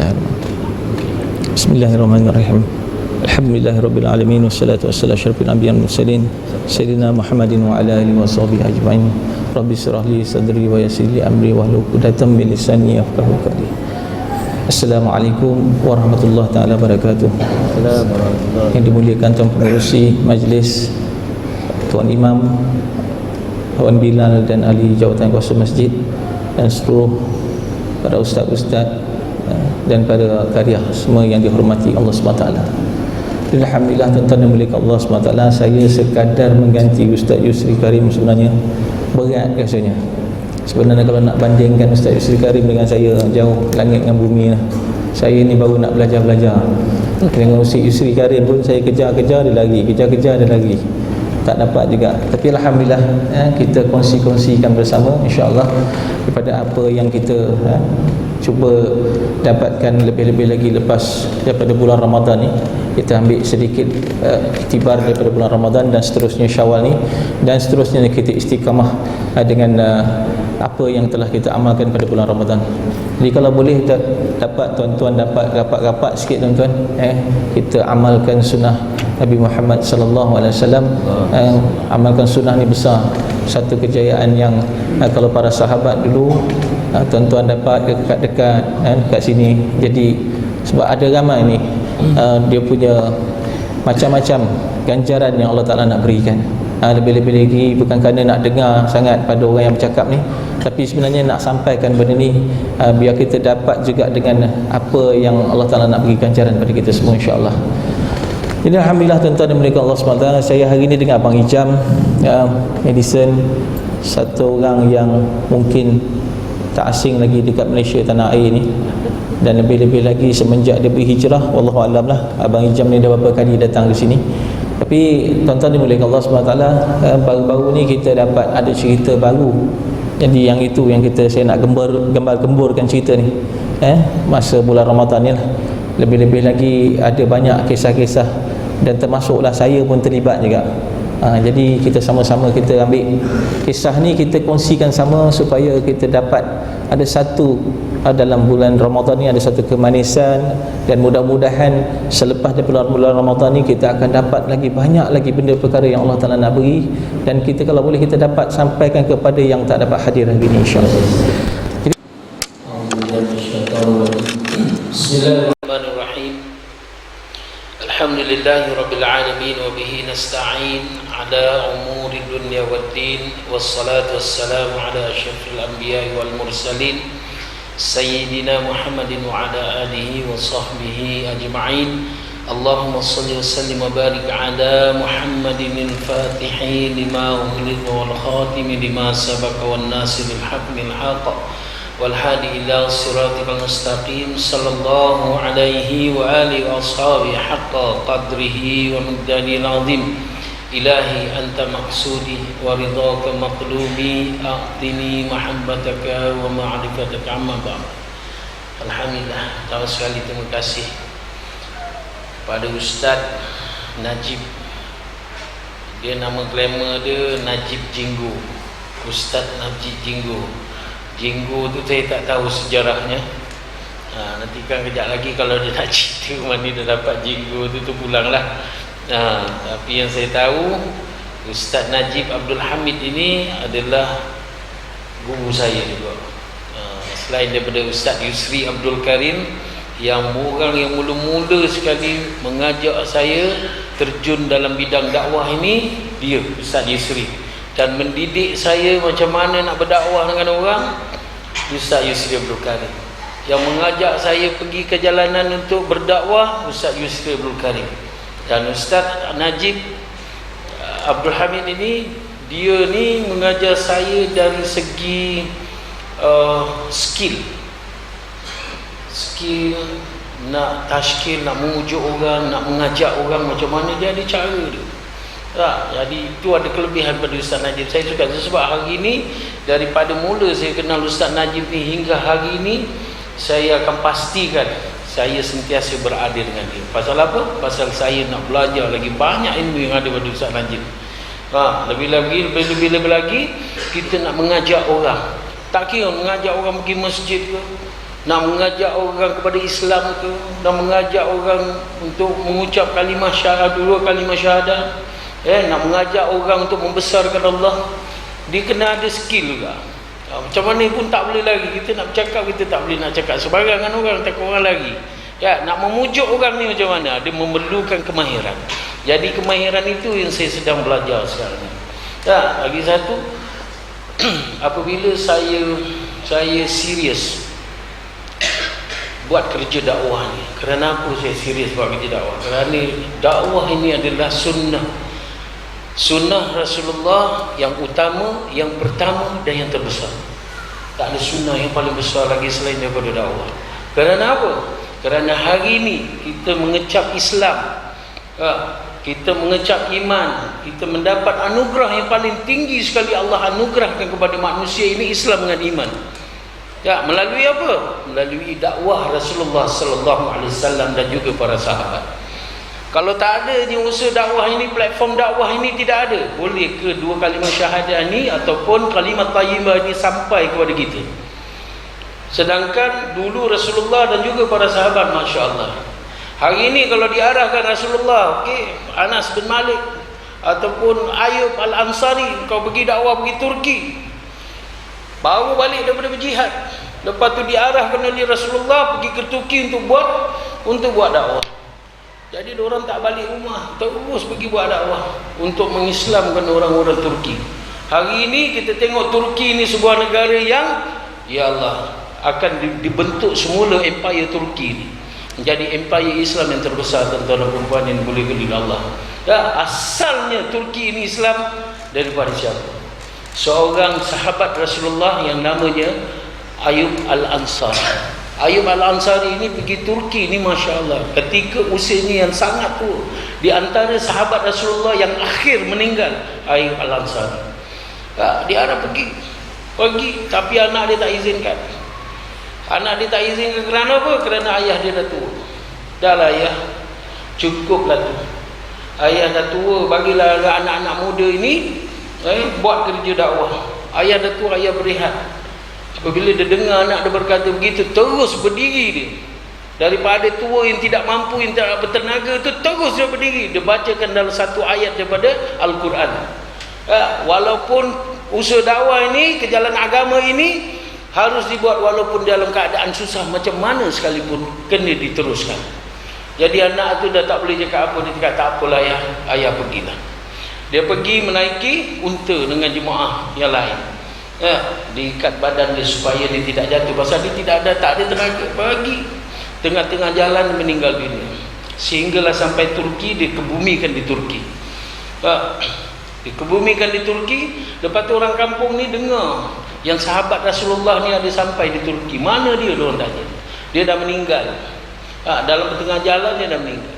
Bismillahirrahmanirrahim. Bismillahirrahmanirrahim. Alhamdulillahirabbil alamin wassalatu wassalamu ala asyrafil anbiya'i wal mursalin sayyidina Muhammadin wa ala alihi washabihi ajmain. Rabbi shrah li sadri wa yassir li amri wahlul 'uqdatam min lisani yafqahu qawli. Assalamualaikum warahmatullahi taala wabarakatuh. Yang dimuliakan tuan pengerusi majlis, tuan imam, Puan Bilal dan ahli jawatan kuasa masjid, dan seluruh para ustaz-ustaz dan para karya semua yang dihormati Allah SWT. Alhamdulillah, tuan-tuan yang mulia Allah SWT, saya sekadar mengganti Ustaz Yusri Karim sebenarnya berat rasanya. Sebenarnya kalau nak bandingkan Ustaz Yusri Karim dengan saya, jauh langit dengan bumi lah. Saya ni baru nak belajar-belajar. Dengan Ustaz Yusri Karim pun saya kejar-kejar dia lagi, kejar-kejar dia lagi, tak dapat juga. Tapi Alhamdulillah, kita kongsi-kongsikan bersama, insya-Allah, daripada apa yang kita cuba dapatkan lebih-lebih lagi lepas daripada bulan Ramadan ni. Kita ambil sedikit iktibar daripada bulan Ramadan dan seterusnya Syawal ni, dan seterusnya kita istiqamah dengan apa yang telah kita amalkan pada bulan Ramadan. Jadi kalau boleh dapat tuan-tuan dapat rapat-rapat sikit tuan-tuan, kita amalkan sunnah Nabi Muhammad sallallahu alaihi wasallam. Amalkan sunnah ni besar, satu kejayaan yang kalau para sahabat dulu tuan-tuan dapat dekat-dekat dekat sini. Jadi sebab ada ramai ni dia punya macam-macam ganjaran yang Allah Ta'ala nak berikan. Lebih-lebih lagi bukan kerana nak dengar sangat pada orang yang bercakap ni, tapi sebenarnya nak sampaikan benda ni biar kita dapat juga dengan apa yang Allah Ta'ala nak beri ganjaran pada kita semua, insya-Allah. Jadi Alhamdulillah, tuan-tuan dan mulia Allah SWT, saya hari ini dengan Abang Ijam Edison, satu orang yang mungkin tak asing lagi dekat Malaysia tanah air ni, dan lebih-lebih lagi semenjak dia berhijrah, wallahualam lah. Abang Ijam ni dah beberapa kali datang ke sini. Tapi tuan-tuan dimuliakan Allah SWT, baru-baru ni kita dapat ada cerita baru. Jadi yang itu yang saya nak gembar-gemburkan cerita ni masa bulan Ramadan ni lah. Lebih-lebih lagi ada banyak kisah-kisah, dan termasuklah saya pun terlibat juga. Jadi kita sama-sama kita ambil kisah ni, kita kongsikan sama supaya kita dapat ada satu dalam bulan Ramadan ni ada satu kemanisan, dan mudah-mudahan selepas daripada bulan Ramadan ni kita akan dapat lagi banyak lagi benda perkara yang Allah Ta'ala nak beri, dan kita kalau boleh kita dapat sampaikan kepada yang tak dapat hadir hari ini, insya-Allah. Bismillahirrahmanirrahim. Alhamdulillahi rabbil alamin wa bihi nasta'in ala umuri dunya waddin, wassalatu wassalamu ala asyrafil anbiya'i wal mursalin sayyidina Muhammadin wa ala alihi wa sahbihi ajma'in. Allahumma salli wa sallim wa barik ala Muhammadin al-fatihi lima ughliqa wal khatimi lima sabaqa wan nasiril haqqi bil haqq wal hadi ila siratal mustaqim sallallahu alaihi wa alihi wa ashabihi haqqa qadrihi wa miqdaril azim. Ilahi anta maqsudi wa ridhaka maqlubi, a'tini mahabbataka wa ma'rifataka amma ba'd. Alhamdulillah, pertama sekali terima kasih pada Ustaz Najib. Dia nama glamour dia Najib Jinggo, Ustaz Najib Jinggo. Jinggo tu saya tak tahu sejarahnya. Nanti kan kejap lagi kalau dia nak cerita mana dia dapat Jinggo tu pulanglah. Tapi yang saya tahu, Ustaz Najib Abdul Hamid ini adalah guru saya juga. Selain daripada Ustaz Yusri Abdul Karim, yang orang yang mula-mula sekali mengajak saya terjun dalam bidang dakwah ini, dia Ustaz Yusri. Dan mendidik saya macam mana nak berdakwah dengan orang, Ustaz Yusri Abdul Karim. Yang mengajak saya pergi ke jalanan untuk berdakwah, Ustaz Yusri Abdul Karim. Dan Ustaz Najib Abdul Hamid ini, dia ni mengajar saya dari segi skill nak tashkil, nak mengujuk orang, nak mengajak orang macam mana dia ada cara dia. Jadi itu ada kelebihan pada Ustaz Najib. Saya suka sebab hari ini, daripada mula saya kenal Ustaz Najib ni hingga hari ini, saya akan pastikan saya sentiasa berada dengan dia. Pasal apa? Pasal saya nak belajar lagi banyak ilmu yang ada pada Ustaz Najib. Lebih lagi kita nak mengajak orang. Tak kira mengajak orang pergi masjid ke, nak mengajak orang kepada Islam ke, nak mengajak orang untuk mengucap kalimah syahadah, 2 kalimah syahadah, nak mengajak orang untuk membesarkan Allah, dia kena ada skill juga. Macam mana pun tak boleh lagi. Kita nak bercakap, kita tak boleh nak cakap sebarangan orang, takut orang lagi. Nak memujuk orang ni macam mana? Dia memerlukan kemahiran. Jadi kemahiran itu yang saya sedang belajar sekarang ni. Lagi satu, apabila saya serius buat kerja dakwah ni. Kerana apa saya serius buat kerja dakwah? Kerana dakwah ini adalah sunnah Rasulullah yang utama, yang pertama dan yang terbesar. Tak ada sunnah yang paling besar lagi selain daripada dakwah. Kerana apa? Kerana hari ini kita mengecap Islam, kita mengecap iman, kita mendapat anugerah yang paling tinggi sekali Allah anugerahkan kepada manusia ini, Islam dengan iman. Melalui apa? Melalui dakwah Rasulullah sallallahu alaihi wasallam dan juga para sahabat. Kalau tak ada ni usaha dakwah ini, platform dakwah ini tidak ada, boleh ke 2 kalimah syahadah ni ataupun kalimat thayyibah ini sampai kepada kita? Sedangkan dulu Rasulullah dan juga para sahabat, masya-Allah. Hari ini kalau diarahkan Rasulullah, Anas bin Malik ataupun Ayub Al-Ansari, kau pergi dakwah pergi Turki, baru balik daripada berjihad, lepas tu diarahkan oleh Rasulullah pergi ke Turki untuk buat dakwah. Jadi diorang tak balik rumah, terus pergi buat dakwah untuk mengislamkan orang-orang Turki. Hari ini kita tengok Turki ini sebuah negara yang, ya Allah, akan dibentuk semula empire Turki ini menjadi empire Islam yang terbesar, tuan-tuan dan puan-puan yang dimuliakan oleh Allah. Asalnya Turki ini Islam daripada siapa? Seorang sahabat Rasulullah yang namanya Ayub Al-Ansari. Ayub Al-Ansari ini pergi Turki ni, masya Allah, ketika usianya yang sangat tua. Di antara sahabat Rasulullah yang akhir meninggal, Ayub Al-Ansari. Dia ada pergi, tapi anak dia tak izinkan. Anak dia tak izinkan kerana apa? Kerana ayah dia dah tua. Dah lah ayah, cukuplah tu. Ayah dah tua, bagilah anak-anak muda ini buat kerja dakwah. Ayah dah tua, ayah berehat. Apabila dia dengar anak dia berkata begitu, terus berdiri dia. Daripada tua yang tidak mampu, yang tidak bertenaga itu, terus dia berdiri. Dia bacakan dalam satu ayat daripada Al-Quran. Walaupun usaha dakwah ini, ke jalan agama ini harus dibuat walaupun dalam keadaan susah macam mana sekalipun, kena diteruskan. Jadi anak tu dah tak boleh cakap apa, dia cakap tak apalah ayah pergilah. Dia pergi menaiki unta dengan jemaah yang lain. Diikat badan dia supaya dia tidak jatuh, pasal dia tak ada tenaga. Pergi tengah-tengah jalan meninggal dunia. Sehinggalah sampai Turki, dikebumikan di Turki. Dikebumikan di Turki. Lepas tu orang kampung ni dengar yang sahabat Rasulullah ni ada sampai di Turki. Mana dia? Diorang tanya. Dia dah meninggal. Dalam tengah jalan dia dah meninggal.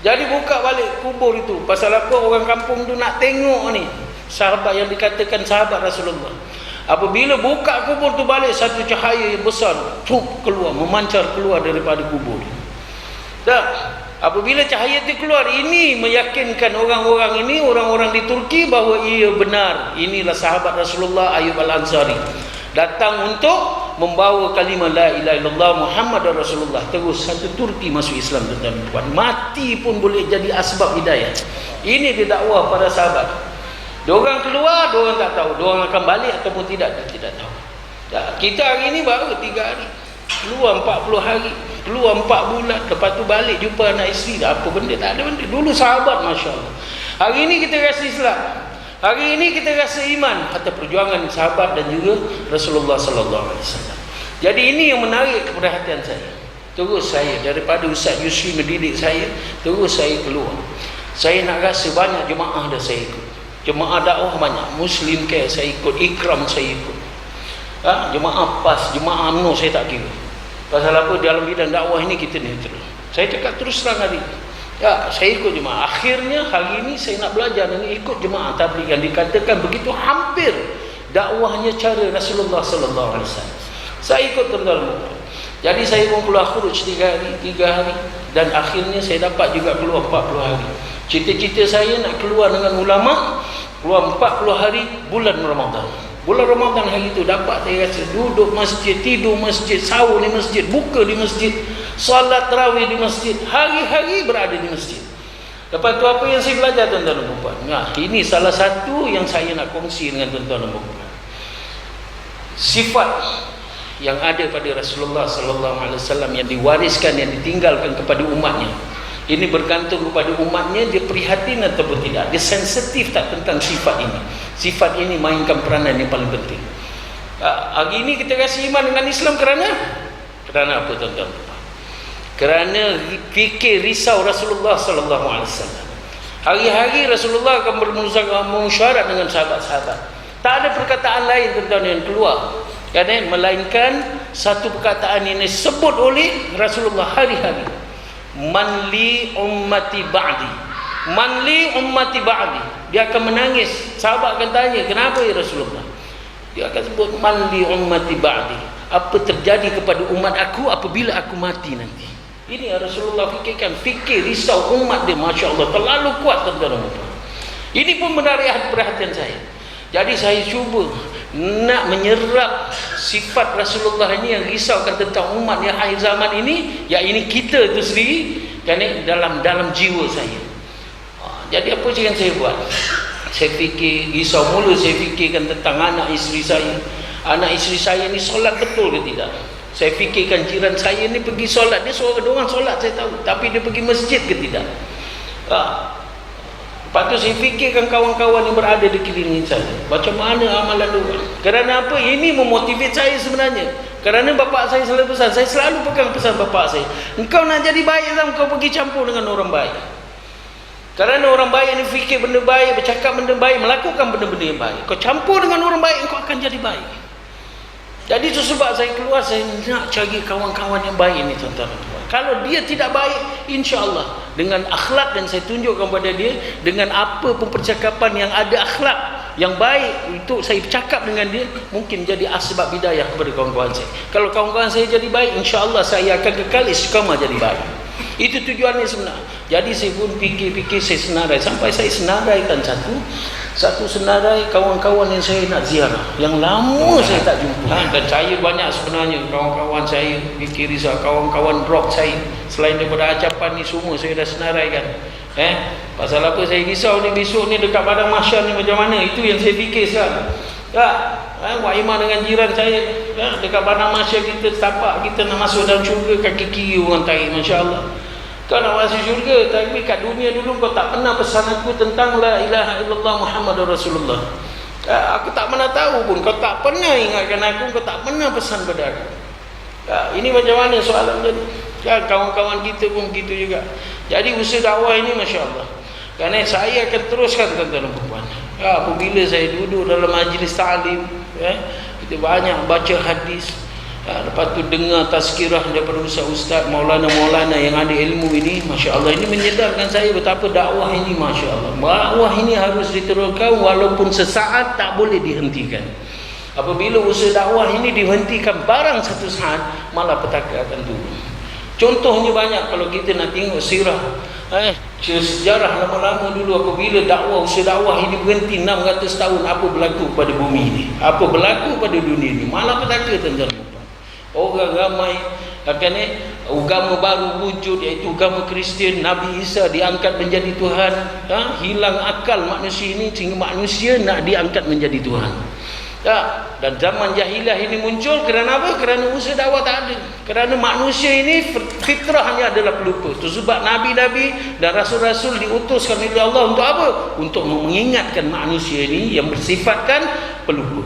Jadi buka balik kubur itu. Pasal apa? Orang kampung tu nak tengok ni sahabat yang dikatakan sahabat Rasulullah. Apabila buka kubur tu balik, satu cahaya yang besar keluar, memancar keluar daripada kubur. Apabila cahaya itu keluar, ini meyakinkan orang-orang ini, orang-orang di Turki, bahawa ia benar. Inilah sahabat Rasulullah Ayub Al-Ansari, datang untuk membawa kalimah la ilaha illallah Muhammad Rasulullah. Terus satu Turki masuk Islam, tuan-tuan. Mati pun boleh jadi asbab hidayah. Ini dia dakwah para sahabat. Diorang keluar, diorang tak tahu. Diorang akan balik ataupun tidak, dia tidak tahu. Kita hari ini baru 3 hari. Keluar 40 hari. Keluar 4 bulan. Lepas tu balik jumpa anak isteri. Apa benda? Tak ada benda. Dulu sahabat, masya Allah. Hari ini kita rasa Islam. Hari ini kita rasa iman atas perjuangan sahabat dan juga Rasulullah sallallahu alaihi wasallam. Jadi ini yang menarik keperhatian saya. Terus saya, daripada Ustaz Yusri mendidik saya, terus saya keluar. Saya nak rasa banyak jemaah dah saya ikut. Jemaah dakwah banyak, Muslim care saya ikut, Ikram saya ikut, jemaah PAS, jemaah UMNO saya tak kira. Pasal apa? Dalam bidang dakwah ini kita netral. Saya cakap terus terang hari ini, saya ikut jemaah. Akhirnya hari ini saya nak belajar dengan ikut jemaah tabligh yang dikatakan begitu hampir dakwahnya cara Rasulullah sallallahu alaihi wasallam. Saya ikut tuan-tuan. Jadi saya pun keluar khuruj 3 hari dan akhirnya saya dapat juga keluar 40 hari. Cita-cita saya nak keluar dengan ulama, keluar 40 hari bulan Ramadan. Bulan Ramadan hari itu dapat saya rasa duduk masjid, tidur masjid, sahur di masjid, buka di masjid, solat tarawih di masjid, hari-hari berada di masjid. Lepas tu apa yang saya belajar, tuan-tuan dan puan? Nah, ini salah satu yang saya nak kongsi dengan tuan-tuan dan puan. Sifat yang ada pada Rasulullah sallallahu alaihi wasallam yang diwariskan, yang ditinggalkan kepada umatnya. Ini bergantung kepada umatnya, dia prihatin ataupun tidak, dia sensitif tak tentang sifat ini. Sifat ini mainkan peranan yang paling penting. Hari ini kita kasih iman dengan Islam kerana apa, tuan-tuan? Kerana fikir risau Rasulullah sallallahu alaihi wasallam. Hari-hari Rasulullah akan bermusyawarah dengan sahabat-sahabat. Tak ada perkataan lain, tuan-tuan, yang keluar, melainkan satu perkataan yang disebut oleh Rasulullah hari-hari. Man li ummati ba'di, man li ummati ba'di. Dia akan menangis. Sahabat akan tanya, kenapa ya Rasulullah? Dia akan sebut man li ummati ba'di. Apa terjadi kepada umat aku apabila aku mati nanti? Ini Rasulullah fikirkan, fikir risau umat dia, Masya Allah, terlalu kuat, tuan-tuan. Ini pun menarik perhatian saya. Jadi saya cuba nak menyerap sifat Rasulullah ini yang risaukan tentang umat yang akhir zaman ini, ya ini kita itu sendiri, kan, dalam jiwa saya. Jadi apa yang saya buat? Saya fikir, risau mula saya fikirkan tentang anak isteri saya. Anak isteri saya ni solat betul ke tidak? Saya fikirkan jiran saya ni pergi solat, dia seorang orang solat saya tahu, tapi dia pergi masjid ke tidak? Lepas tu saya fikirkan kawan-kawan yang berada di keliling saya, macam mana amalan dia. Kerana apa? Ini memotivate saya sebenarnya. Kerana bapak saya selalu pesan, saya selalu pegang pesan bapak saya, engkau nak jadi baik, engkau pergi campur dengan orang baik. Kerana orang baik ni fikir benda baik, bercakap benda baik, melakukan benda-benda yang baik. Kau campur dengan orang baik, engkau akan jadi baik. Jadi itu sebab saya keluar, saya nak cari kawan-kawan yang baik ni, tuan-tuan. Kalau dia tidak baik, insya-Allah dengan akhlak yang saya tunjukkan kepada dia, dengan apa pun percakapan yang ada akhlak yang baik, itu saya bercakap dengan dia, mungkin jadi asbab hidayah kepada kawan-kawan saya. Kalau kawan-kawan saya jadi baik, insya-Allah saya akan kekal istiqamah jadi baik. Itu tujuannya sebenarnya. Jadi saya pun fikir-fikir, saya senarai, sampai saya senaraikan satu senarai kawan-kawan yang saya nak ziarah, yang lama saya tak jumpa. Dan saya banyak sebenarnya kawan-kawan saya, fikir risau, kawan-kawan rock saya, selain daripada acapan ni semua saya dah senaraikan. Pasal apa saya risau ni, besok ni dekat padang mahsyar ni macam mana, itu yang saya fikir sekarang. Wak Imam dengan jiran saya, dekat padang mahsyar kita tapak, kita nak masuk dalam syurga, kaki kiri orang tarik, masya-Allah. Kau nak masuk syurga, tapi kat dunia dulu kau tak pernah pesan aku tentang la ilaha illallah Muhammadur Rasulullah. Aku tak pernah tahu pun, kau tak pernah ingatkan aku, kau tak pernah pesan pada aku. Ini macam mana soalan jadi? Kawan-kawan kita pun begitu juga. Jadi usaha dakwah ini, masya-Allah, kerana saya akan teruskan, tuan-tuan dan puan. Apabila saya duduk dalam majlis ta'lim, kita banyak baca hadis, lepas tu dengar tazkirah daripada ustaz-ustaz, maulana-maulana yang ada ilmu ini, masya-Allah, ini menyedarkan saya betapa dakwah ini, masya-Allah, dakwah ini harus diteruskan walaupun sesaat, tak boleh dihentikan. Apabila usaha dakwah ini dihentikan barang satu saat, malah petaka akan turun. Contohnya banyak kalau kita nak tengok sirah, sejarah lama-lama dulu, apabila dakwah, usaha dakwah ini berhenti 600 tahun, apa berlaku pada bumi ini, apa berlaku pada dunia ini, malah petaka, tuan-tuan. Orang ramai akan agama baru wujud, iaitu agama Kristian. Nabi Isa diangkat menjadi Tuhan. Hilang akal manusia ini sehingga manusia nak diangkat menjadi Tuhan. Dan zaman jahiliah ini muncul kerana apa? Kerana usaha dakwah tak ada. Kerana manusia ini fitrahnya adalah pelupa. Itu sebab nabi-nabi dan rasul-rasul diutuskan oleh Allah untuk apa? Untuk mengingatkan manusia ini yang bersifatkan pelupa.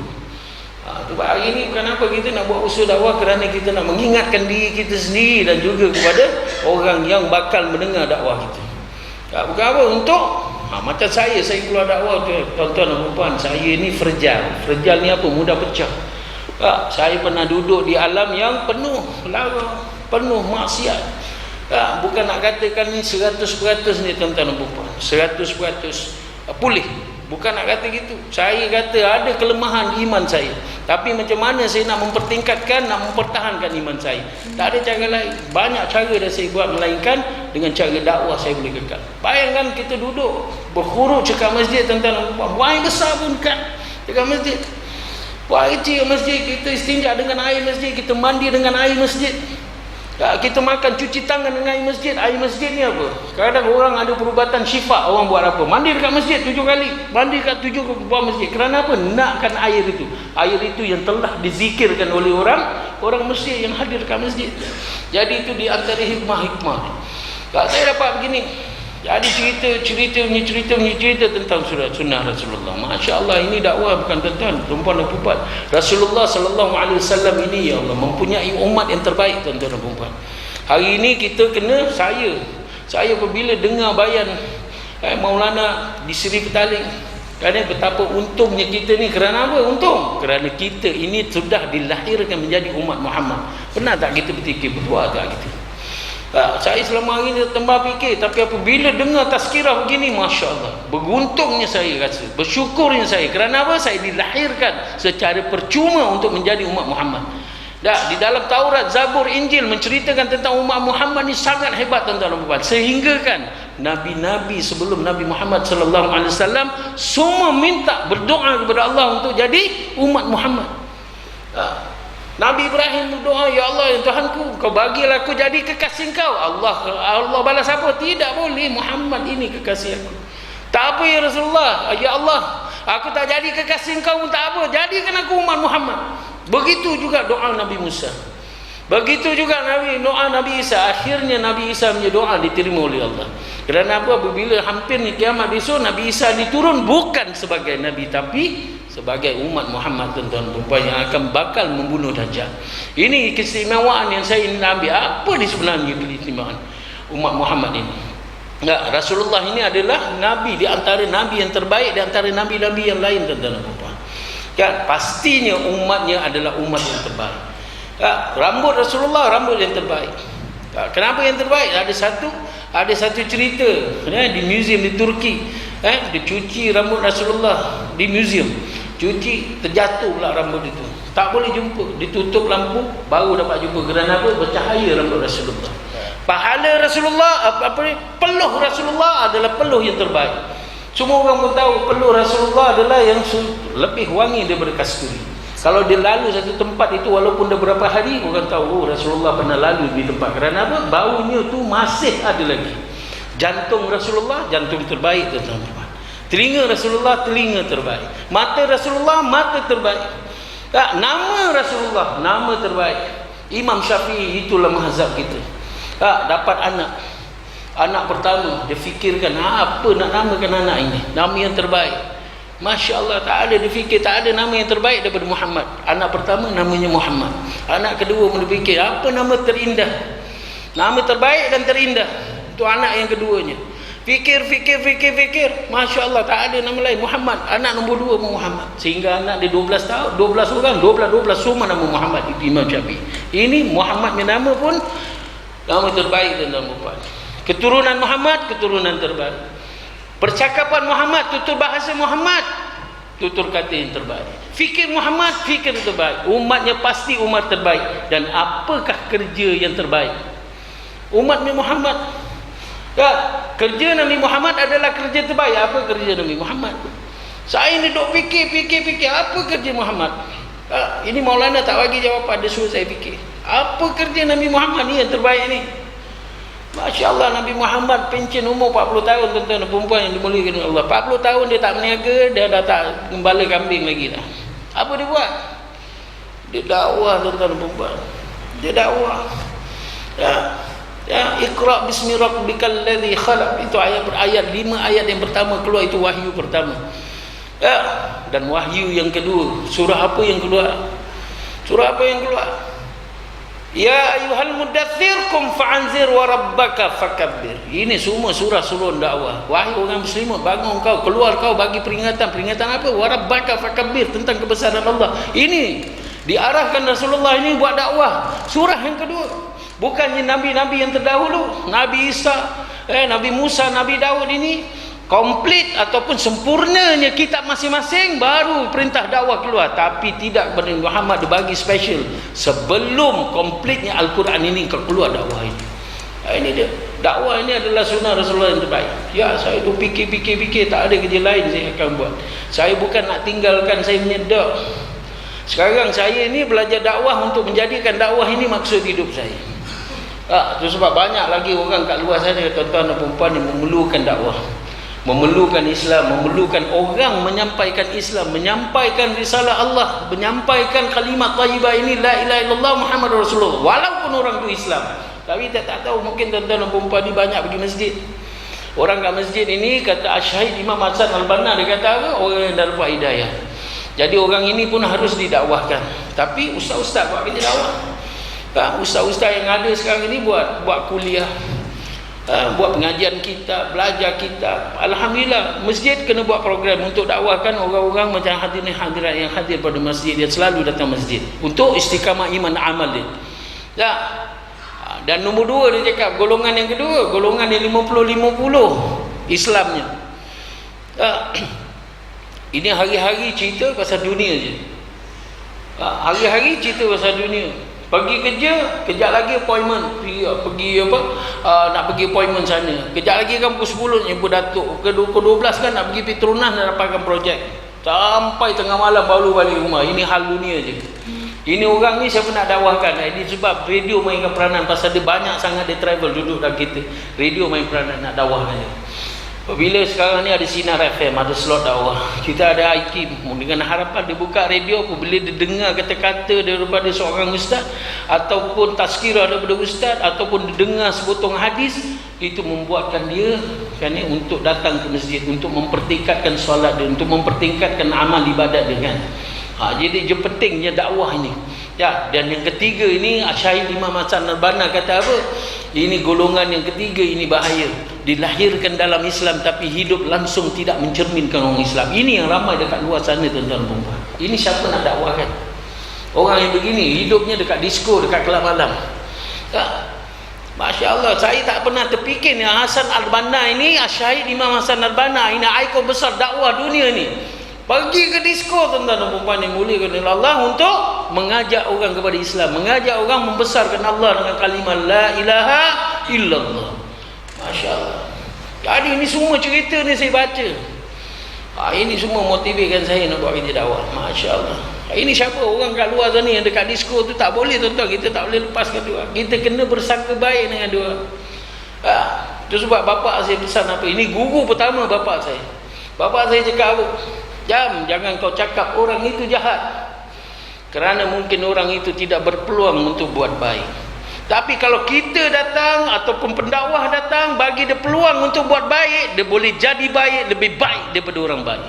Sebab hari ini kenapa kita nak buat usaha dakwah? Kerana kita nak mengingatkan diri kita sendiri dan juga kepada orang yang bakal mendengar dakwah kita. Bukan apa, untuk macam saya keluar dakwah, tuan-tuan dan puan, saya ni fragile. Fragile ni apa? Mudah pecah. Saya pernah duduk di alam yang penuh lara, penuh maksiat. Bukan nak katakan ni 100% ni, tuan-tuan dan puan, 100% pulih. Bukan nak kata gitu. Saya kata ada kelemahan iman saya. Tapi macam mana saya nak mempertingkatkan, nak mempertahankan iman saya? Tak ada cara lain. Banyak cara dah saya buat, melainkan dengan cara dakwah saya boleh kekal. Bayangkan kita duduk berkhuruk dekat masjid, tuan-tuan dan puan, buang besar pun kan dekat masjid. Buat air kecil masjid, kita istinja dengan air masjid, kita mandi dengan air masjid. Kita makan, cuci tangan dengan air masjid. Air masjid ni apa? Kadang orang ada perubatan syifa, orang buat apa? Mandi dekat masjid 7 kali, mandi dekat 7 buah masjid. Kerana apa? Nakkan air itu. Air itu yang telah dizikirkan oleh orang masjid yang hadir dekat masjid. Jadi itu di antara hikmah-hikmah. Saya dapat begini. Jadi cerita tentang sunnah Rasulullah. Masya Allah, ini dakwah bukan tuan-tuan, perempuan dan perempuan. Rasulullah sallallahu alaihi wasallam ini, ya Allah, mempunyai umat yang terbaik, tuan-tuan dan perempuan. Hari ini kita kena, saya apabila dengar bayan Maulana di Seri Petaling, kerana betapa untungnya kita ni. Kerana apa untung? Kerana kita ini sudah dilahirkan menjadi umat Muhammad. Pernah tak kita berfikir berdoa tak kita? Saya selama hari ni tambah fikir, tapi apabila dengar tazkirah begini, Masya Allah, beruntungnya saya rasa, bersyukurnya saya. Kerana apa? Saya dilahirkan secara percuma untuk menjadi umat Muhammad. Di dalam Taurat, Zabur, Injil menceritakan tentang umat Muhammad ni sangat hebat, tuan-tuan. Sehingga kan nabi-nabi sebelum Nabi Muhammad sallallahu alaihi wasallam semua minta berdoa kepada Allah untuk jadi umat Muhammad. Nabi Ibrahim berdoa, ya Allah, ya Tuhanku, kau bagilah aku jadi kekasih kau. Allah balas apa? Tidak boleh, Muhammad ini kekasih aku. Tak apa ya Rasulullah, ya Allah, aku tak jadi kekasih kau, tak apa, jadikan aku umat Muhammad. Begitu juga doa Nabi Musa, begitu juga doa Nabi Isa. Akhirnya Nabi Isa punya doa diterima oleh Allah. Kerana apa? Bila hampirnya kiamat besok, Nabi Isa diturun bukan sebagai Nabi, tapi sebagai umat Muhammad, tuan-tuan perempuan, yang akan bakal membunuh Dajjal. Ini keistimewaan yang saya ingin ambil. Apa di sebenarnya keistimewaan umat Muhammad ini? Rasulullah ini adalah Nabi di antara Nabi yang terbaik, di antara Nabi-Nabi yang lain, tuan-tuan perempuan. Pastinya umatnya adalah umat yang terbaik. Rambut Rasulullah, rambut yang terbaik. Kenapa yang terbaik? Ada satu cerita di museum di Turki. Dia cuci rambut Rasulullah di museum. Cuci, terjatuh pula rambut itu. Tak boleh jumpa. Ditutup lampu, baru dapat jumpa. Kerana apa? Bercahaya rambut Rasulullah. Pahala Rasulullah, peluh Rasulullah adalah peluh yang terbaik. Semua orang pun tahu peluh Rasulullah adalah yang lebih wangi daripada kasturi. Kalau dia lalu satu tempat itu, walaupun dah berapa hari, orang tahu Rasulullah pernah lalu di tempat. Kerana apa? Baunya tu masih ada lagi. Jantung Rasulullah, jantung terbaik, tuan-tuan. Telinga Rasulullah, telinga terbaik. Mata Rasulullah, mata terbaik. Nama Rasulullah, nama terbaik. Imam Syafi'i, itulah mazhab kita. Dapat anak pertama, dia fikirkan apa nak namakan anak ini, nama yang terbaik. Masya Allah, tak ada dia fikir, tak ada nama yang terbaik daripada Muhammad. Anak pertama namanya Muhammad. Anak kedua dia fikir apa nama terindah, nama terbaik dan terindah. Itu anak yang keduanya. Fikir. Masya Allah, tak ada nama lain, Muhammad. Anak nombor 2 Muhammad. Sehingga anak dia 12 tahun, 12 orang, 12 semua nama Muhammad. Itu Imam Syafi'i. Ini Muhammad punya nama pun nama terbaik dan nama puan. Keturunan Muhammad, keturunan terbaik. Percakapan Muhammad, tutur bahasa Muhammad, tutur kata yang terbaik. Fikir Muhammad, fikir terbaik. Umatnya pasti umat terbaik. Dan apakah kerja yang terbaik? Umatnya Muhammad. Kerja Nabi Muhammad adalah kerja terbaik. Apa kerja Nabi Muhammad? Saya ni duk fikir apa kerja Muhammad? Ini Maulana tak bagi jawapan, dia suruh saya fikir. Apa kerja Nabi Muhammad ni yang terbaik ni? Masya Allah, Nabi Muhammad pencen umur 40 tahun, tuan-tuan dan perempuan yang dimuliakan oleh Allah. 40 tahun dia tak berniaga, dia dah tak gembala kambing lagi dah. Apa dia buat? Dia dakwah, tuan-tuan dan perempuan. Dia dakwah. Iqra bismi rabbikal ladzi khalaq. Itu ayat 5 ayat yang pertama keluar, itu wahyu pertama. Dan wahyu yang kedua, surah apa yang keluar? Surah apa yang keluar? Ya ayuhal mudaththir kum fa'anzir wa rabbaka fakabbir. Ini semua surah-surah dakwah. Wahai orang muslimin, bangun kau, keluar kau bagi peringatan. Peringatan apa? Wa rabbaka fakabbir, tentang kebesaran Allah. Ini diarahkan Rasulullah ini buat dakwah. Surah yang kedua. Bukannya nabi-nabi yang terdahulu, Nabi Isa, Nabi Musa, Nabi Daud ini komplit ataupun sempurnanya kitab masing-masing baru perintah dakwah keluar. Tapi tidak, kepada Muhammad dibagi special sebelum komplitnya Al-Quran ini keluar dakwah ini. Ini dia, dakwah ini adalah sunnah Rasulullah yang terbaik. Ya, saya tu fikir, tak ada kerja lain saya akan buat. Saya bukan nak tinggalkan saya punya dak. Sekarang saya ni belajar dakwah untuk menjadikan dakwah ini maksud hidup saya. Itu sebab banyak lagi orang kat luar sana, tuan-tuan dan puan-puan, yang memerlukan dakwah, memerlukan Islam, memerlukan orang menyampaikan Islam, menyampaikan risalah Allah, menyampaikan kalimat thayyibah ini, la ilaha illallah Muhammad Rasulullah, walaupun orang tu Islam. Tapi tak tahu, mungkin tuan-tuan dan puan-puan ni banyak pergi masjid. Orang kat masjid ini kata Syahid Imam Hasan Al-Banna, dia kata apa? Orang yang dah dapat hidayah. Jadi orang ini pun harus didakwahkan. Tapi ustaz-ustaz buat kerja dakwah. Ustaz-ustaz yang ada sekarang ini buat kuliah, buat pengajian kitab, belajar kitab. Alhamdulillah, masjid kena buat program untuk dakwahkan orang-orang macam hadirin hadirat yang hadir pada masjid, dia selalu datang masjid untuk istiqamah iman amal dia. Tak? Dan nombor dua, dia cakap golongan yang kedua, golongan yang 50-50 Islamnya. Ini hari-hari cerita pasal dunia je. Hari-hari cerita pasal dunia. Pergi kerja, kejap lagi appointment, pergi apa, nak pergi appointment sana. Kejap lagi kan pukul 10 jumpa Datuk, pukul 12 kan nak pergi Petronas nak dapatkan projek. Sampai tengah malam baru balik rumah. Ini hal dunia je. Ini orang ni siapa nak dakwahkan? Ini sebab radio mainkan peranan, pasal dia banyak sangat dia travel duduk dalam kita. Radio main peranan nak dakwahkan dia. Bila sekarang ni ada Sinar FM, ada slot dakwah, kita ada IKIM, dengan harapan dia buka radio, apabila dia dengar kata-kata daripada seorang ustaz, ataupun tazkirah daripada ustaz, ataupun dia dengar sepotong hadis, itu membuatkan dia kan, untuk datang ke masjid, untuk mempertingkatkan solat dia, untuk mempertingkatkan amal ibadat dia kan. Jadi dia pentingnya dakwah ini. Ya, dan yang ketiga ini Syahid Imam Hasan Al-Banna kata apa? Ini golongan yang ketiga ini bahaya. Dilahirkan dalam Islam tapi hidup langsung tidak mencerminkan orang Islam. Ini yang ramai dekat luar sana, tuan-tuan dan puan. Ini siapa nak dakwahkan? Orang yang begini hidupnya dekat disko, dekat kelab malam. Masya Allah, saya tak pernah terfikir yang Hasan Al-Banna ini, Syahid Imam Hasan Al-Banna, ini ikon besar dakwah dunia ni, pergi ke disko, tuan-tuan dan puan yang muliakan oleh Allah, untuk mengajak orang kepada Islam, mengajak orang membesarkan Allah dengan kalimah la ilaha illallah. Masya Allah. Jadi ini semua cerita ni saya baca. Ini semua motivasikan saya nak buat kerja dakwah. Masya Allah. Ini siapa orang kat luar sana yang dekat disko tu, tak boleh tuan-tuan, kita tak boleh lepaskan dia. Kita kena bersangka baik dengan dia. Itu sebab bapa saya pesan apa? Ini guru pertama bapa saya. Bapa saya cakap apa? Jangan kau cakap orang itu jahat, kerana mungkin orang itu tidak berpeluang untuk buat baik. Tapi kalau kita datang ataupun pendakwah datang, bagi dia peluang untuk buat baik, dia boleh jadi baik, lebih baik daripada orang baik.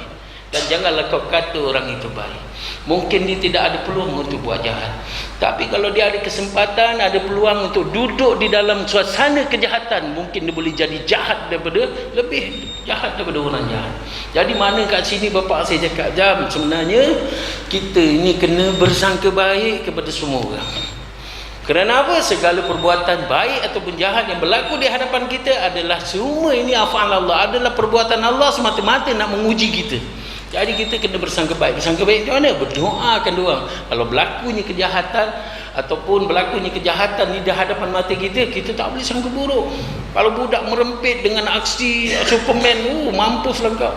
Dan janganlah kau kata orang itu baik, mungkin dia tidak ada peluang untuk buat jahat. Tapi kalau dia ada kesempatan, ada peluang untuk duduk di dalam suasana kejahatan, mungkin dia boleh jadi jahat daripada, lebih jahat daripada orang jahat. Jadi mana kat sini bapa saya cakap, sebenarnya kita ini kena bersangka baik kepada semua orang. Kerana apa? Segala perbuatan baik ataupun jahat yang berlaku di hadapan kita adalah semua ini af'al Allah, adalah perbuatan Allah semata-mata nak menguji kita. Jadi kita kena bersangka baik. Bersangka baik macam mana? Berdoakan diorang. Kalau berlakunya kejahatan ataupun berlakunya kejahatan di hadapan mata kita, kita tak boleh sangka buruk. Kalau budak merempit dengan aksi Superman, mampuslah kau.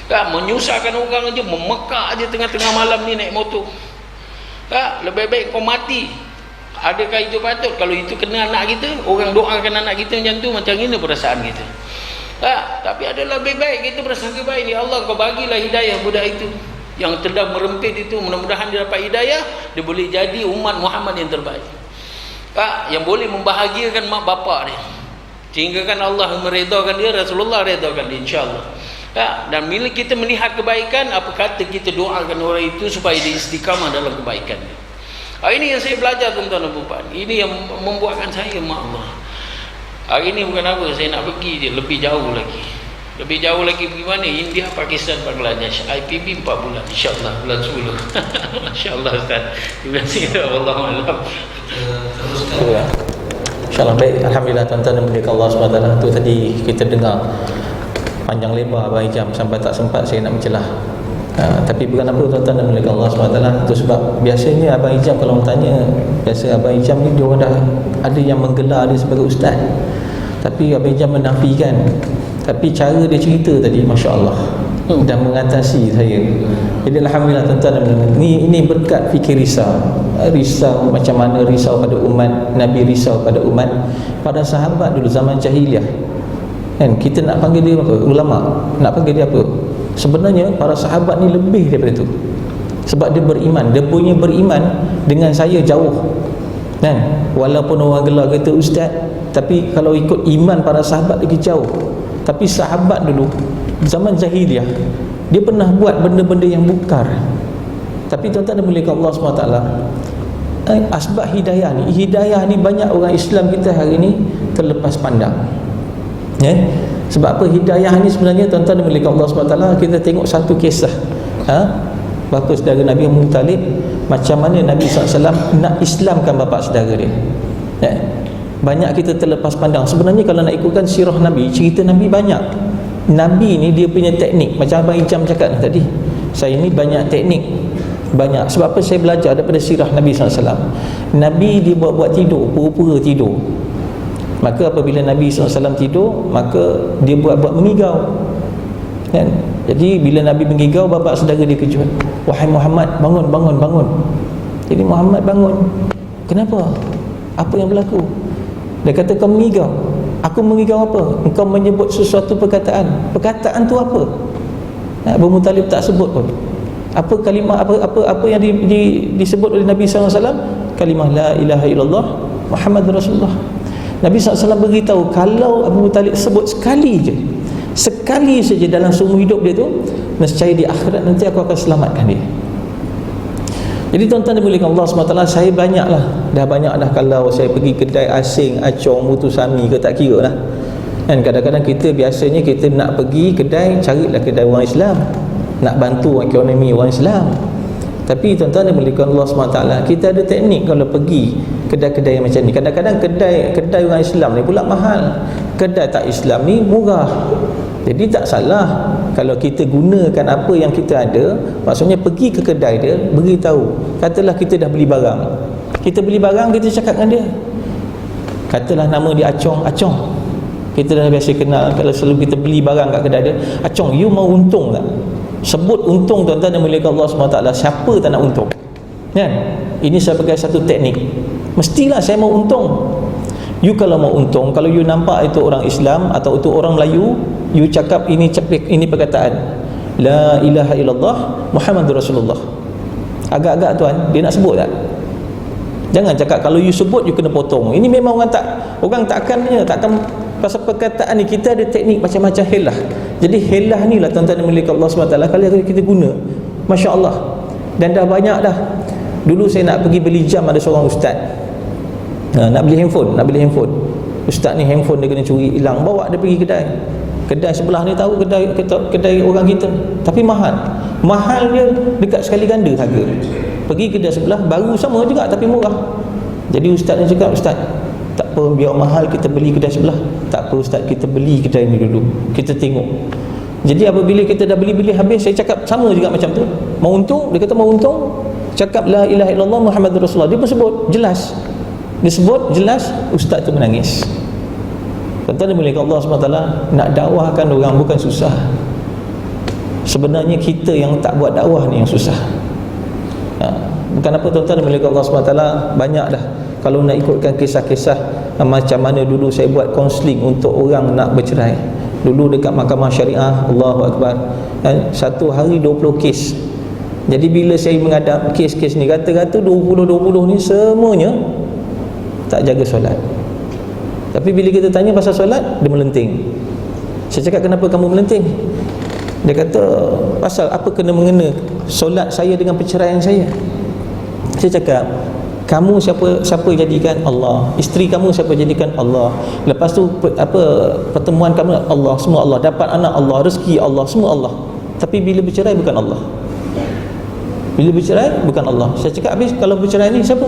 Menyusahkan orang aja, memekak aja tengah-tengah malam ni naik motor. Lebih baik kau mati. Adakah itu patut? Kalau itu kena anak kita, orang doakan anak kita macam tu, macam mana perasaan kita? Tapi adalah lebih baik kita bersangka baik, ni Allah kau bagilah hidayah budak itu yang sedang merempit itu, mudah-mudahan dia dapat hidayah, dia boleh jadi umat Muhammad yang terbaik, yang boleh membahagiakan mak bapak dia, sehingga kan Allah meredakan dia, Rasulullah redakan dia, insyaAllah. Dan bila kita melihat kebaikan, apa kata kita doakan orang itu supaya dia istiqamah dalam kebaikan dia. Ini yang saya belajar, tuan-tuan dan puan. Ini yang membuatkan saya, mak Allah, hari ini bukan apa, saya nak pergi je lebih jauh lagi. Lebih jauh lagi pergi mana? India, Pakistan, Bangladesh. IPB 4 bulan, insyaAllah bulan 10. InsyaAllah Ustaz. Terima kasih. Wallahualam. InsyaAllah baik. Alhamdulillah tuan-tuan dan mulia Allah SWT. Itu tadi kita dengar panjang lebar Abang Ijam sampai tak sempat saya nak mencelah. Tapi bukan apa tuan-tuan dan mulia Allah SWT. Itu sebab biasanya Abang Ijam kalau orang tanya, biasa Abang Ijam ni dia orang dah ada yang menggelar dia sebagai ustaz, tapi Abang Ijam menafikan. Tapi cara dia cerita tadi, Masya Allah, dan mengatasi saya. Jadi alhamdulillah tuan-tuan, ini berkat fikir risau macam mana risau pada umat Nabi, risau pada umat pada sahabat dulu zaman jahiliah kan. Kita nak panggil dia apa? Ulama. Nak panggil dia apa? Sebenarnya para sahabat ni lebih daripada itu, sebab dia beriman. Dia punya beriman dengan saya jauh kan. Walaupun orang gelar kata ustaz, tapi kalau ikut iman para sahabat lagi jauh. Tapi sahabat dulu zaman jahiliah dia pernah buat benda-benda yang mungkar. Tapi tuan-tuan dan mulia Allah SWT, asbab hidayah ni banyak orang Islam kita hari ni terlepas pandang ya. Sebab apa? Hidayah ni sebenarnya tuan-tuan dan mulia Allah SWT, kita tengok satu kisah bapa saudara Nabi Abu Talib, macam mana Nabi SAW nak Islamkan bapa saudara dia ya. Banyak kita terlepas pandang. Sebenarnya kalau nak ikutkan sirah Nabi, cerita Nabi banyak. Nabi ni dia punya teknik, macam Abang Ijam cakap tadi, saya ni banyak teknik, banyak. Sebab apa? Saya belajar daripada sirah Nabi SAW. Nabi dia buat tidur, pura-pura tidur. Maka apabila Nabi SAW tidur, maka dia buat mengigau kan? Jadi bila Nabi mengigau, bapa saudara dia kejut, wahai Muhammad, bangun. Jadi Muhammad bangun. Kenapa? Apa yang berlaku? Dia kata, kau mengigau. Aku mengigau apa? Engkau menyebut sesuatu perkataan. Perkataan tu apa? Abu Muttalib tak sebut pun. Apa kalimah, apa yang disebut oleh Nabi SAW? Kalimah la ilaha illallah Muhammad Rasulullah. Nabi SAW beritahu, kalau Abu Talib sebut sekali saja dalam seumur hidup dia tu, nescaya di akhirat nanti aku akan selamatkan dia. Jadi tuan-tuan dimuliakan Allah SWT, saya dah banyak kalau saya pergi kedai asing, acong, mutusami ke, tak kira lah kan. Kadang-kadang biasanya kita nak pergi kedai, carilah kedai orang Islam, nak bantu ekonomi orang Islam. Tapi tuan-tuan dimuliakan Allah SWT, kita ada teknik kalau pergi kedai-kedai macam ni. Kadang-kadang kedai orang Islam ni pula mahal, kedai tak Islam ni murah. Jadi tak salah kalau kita gunakan apa yang kita ada. Maksudnya pergi ke kedai dia, beritahu, katalah kita dah beli barang, kita cakap dengan dia, katalah nama dia Acong. Kita dah biasa kenal, kalau selalu kita beli barang kat kedai dia, Acong, you mau untung tak? Sebut untung tuan-tuan dan muliakan Allah SWT. Siapa tak nak untung kan? Ini sebagai satu teknik. Mestilah saya mau untung. You kalau mau untung, kalau you nampak itu orang Islam atau itu orang Melayu, you cakap ini perkataan la ilaha illallah Muhammadur Rasulullah. Agak-agak tuan, dia nak sebut tak? Jangan cakap kalau you sebut you kena potong. Ini memang orang takkan pasal perkataan ni. Kita ada teknik macam-macam helah. Jadi helah ni lah tuan-tuan dan mulia Allah SWT, kalau kita guna, Masya Allah. Dan dah banyak dah. Dulu saya nak pergi beli jam, ada seorang ustaz nak beli handphone. Ustaz ni handphone dia kena curi, hilang, bawa dia pergi kedai sebelah ni, tahu kedai orang kita, tapi mahal dia dekat sekali ganda harga. Pergi kedai sebelah, baru sama juga tapi murah. Jadi ustaz ni cakap, ustaz, tak apa, biar mahal kita beli kedai sebelah. Tak apa ustaz, kita beli kedai ni dulu, kita tengok. Jadi apabila kita dah beli habis, saya cakap sama juga macam tu, mau untung. Dia kata mau untung, cakap la ilaha illallah Muhammadur Rasulullah. Dia pun sebut jelas, ustaz tu menangis. Tuan-tuan dimuliakan Allah SWT, nak dakwahkan orang bukan susah. Sebenarnya kita yang tak buat dakwah ni yang susah. Bukan apa tuan-tuan dimuliakan Allah SWT, banyak dah. Kalau nak ikutkan kisah-kisah macam mana dulu saya buat kaunseling untuk orang nak bercerai. Dulu dekat mahkamah syariah, Allahu Akbar, satu hari 20 kes. Jadi bila saya menghadap kes-kes ni, kata-kata 20 ni semuanya tak jaga solat. Tapi bila kita tanya pasal solat, dia melenting. Saya cakap, kenapa kamu melenting? Dia kata, pasal apa kena mengena solat saya dengan perceraian saya? Saya cakap, kamu siapa jadikan? Allah. Isteri kamu siapa jadikan? Allah. Lepas tu pertemuan kamu Allah, semua Allah. Dapat anak Allah, rezeki Allah, semua Allah. Tapi bila bercerai bukan Allah. Saya cakap, habis kalau bercerai ni siapa?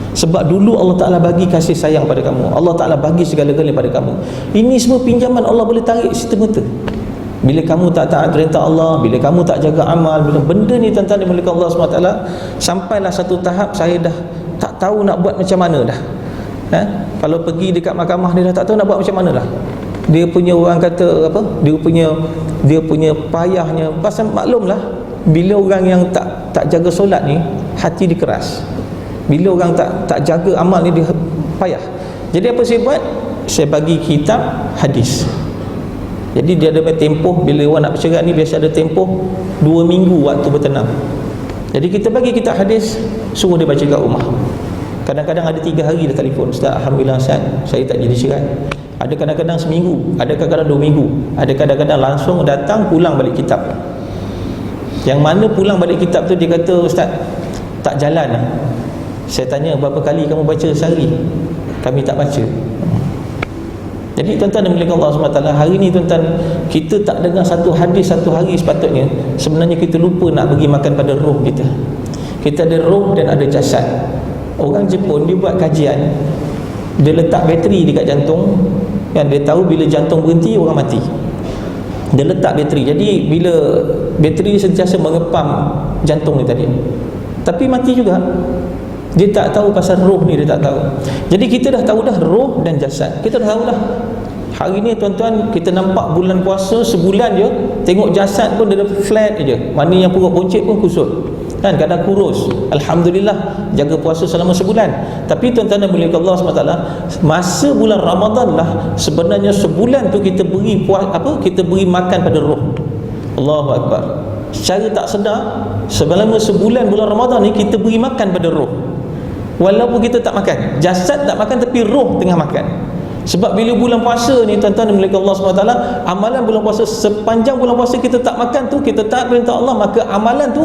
Sebab dulu Allah Ta'ala bagi kasih sayang pada kamu, Allah Ta'ala bagi segala-galanya pada kamu. Ini semua pinjaman Allah boleh tarik serta-merta. Bila kamu tak taat perintah Allah, bila kamu tak jaga amal, bila benda ni tuan-tuan dimulakan Allah SWT, sampailah satu tahap saya dah tak tahu nak buat macam mana dah. Kalau pergi dekat mahkamah ni dah tak tahu nak buat macam mana dah. dia punya orang kata apa, dia punya payahnya. Pasal maklumlah, bila orang yang tak jaga solat ni, hati dia keras. Bila orang tak jaga amal ni, dia payah. Jadi apa saya buat? Saya bagi kitab hadis. Jadi dia ada tempoh, bila orang nak bercerai ni biasa ada tempoh 2 minggu waktu bertenang. Jadi kita bagi kitab hadis, suruh dia baca kat rumah. Kadang-kadang ada 3 hari dia telefon, Ustaz, alhamdulillah Ustaz, saya tak jadi cerai. Ada kadang-kadang seminggu, ada kadang-kadang 2 minggu, ada kadang-kadang langsung datang pulang balik kitab. Yang mana pulang balik kitab tu dia kata, Ustaz, tak jalan lah. Saya tanya, berapa kali kamu baca sehari? Kami tak baca. Jadi tuan-tuan dan milik Allah SWT, hari ni tuan-tuan, kita tak dengar satu hadis satu hari sepatutnya. Sebenarnya kita lupa nak bagi makan pada roh kita. Kita ada roh dan ada jasad. Orang Jepun dia buat kajian, dia letak bateri dekat jantung, kan, dia tahu bila jantung berhenti orang mati. Dia letak bateri, jadi bila bateri sentiasa mengepam jantung ni tadi, tapi mati juga. Dia tak tahu pasal roh ni, dia tak tahu. Jadi kita dah tahu dah roh dan jasad, kita dah tahu dah. Hari ni tuan-tuan, kita nampak bulan puasa sebulan je, tengok jasad pun dia dah flat je. Mana yang perut boncit pun kusut, kan, kadang kurus. Alhamdulillah, jaga puasa selama sebulan. Tapi tuan-tuan dan mulia Allah SWT, masa bulan Ramadan lah sebenarnya sebulan tu kita beri kita beri makan pada roh. Allahu Akbar. Secara tak sedar, selama sebulan bulan Ramadan ni kita beri makan pada roh. Walaupun kita tak makan, jasad tak makan, tapi roh tengah makan. Sebab bila bulan puasa ni tuan-tuan dan mulia Allah SWT, amalan bulan puasa, sepanjang bulan puasa kita tak makan tu, kita taat perintah Allah, maka amalan tu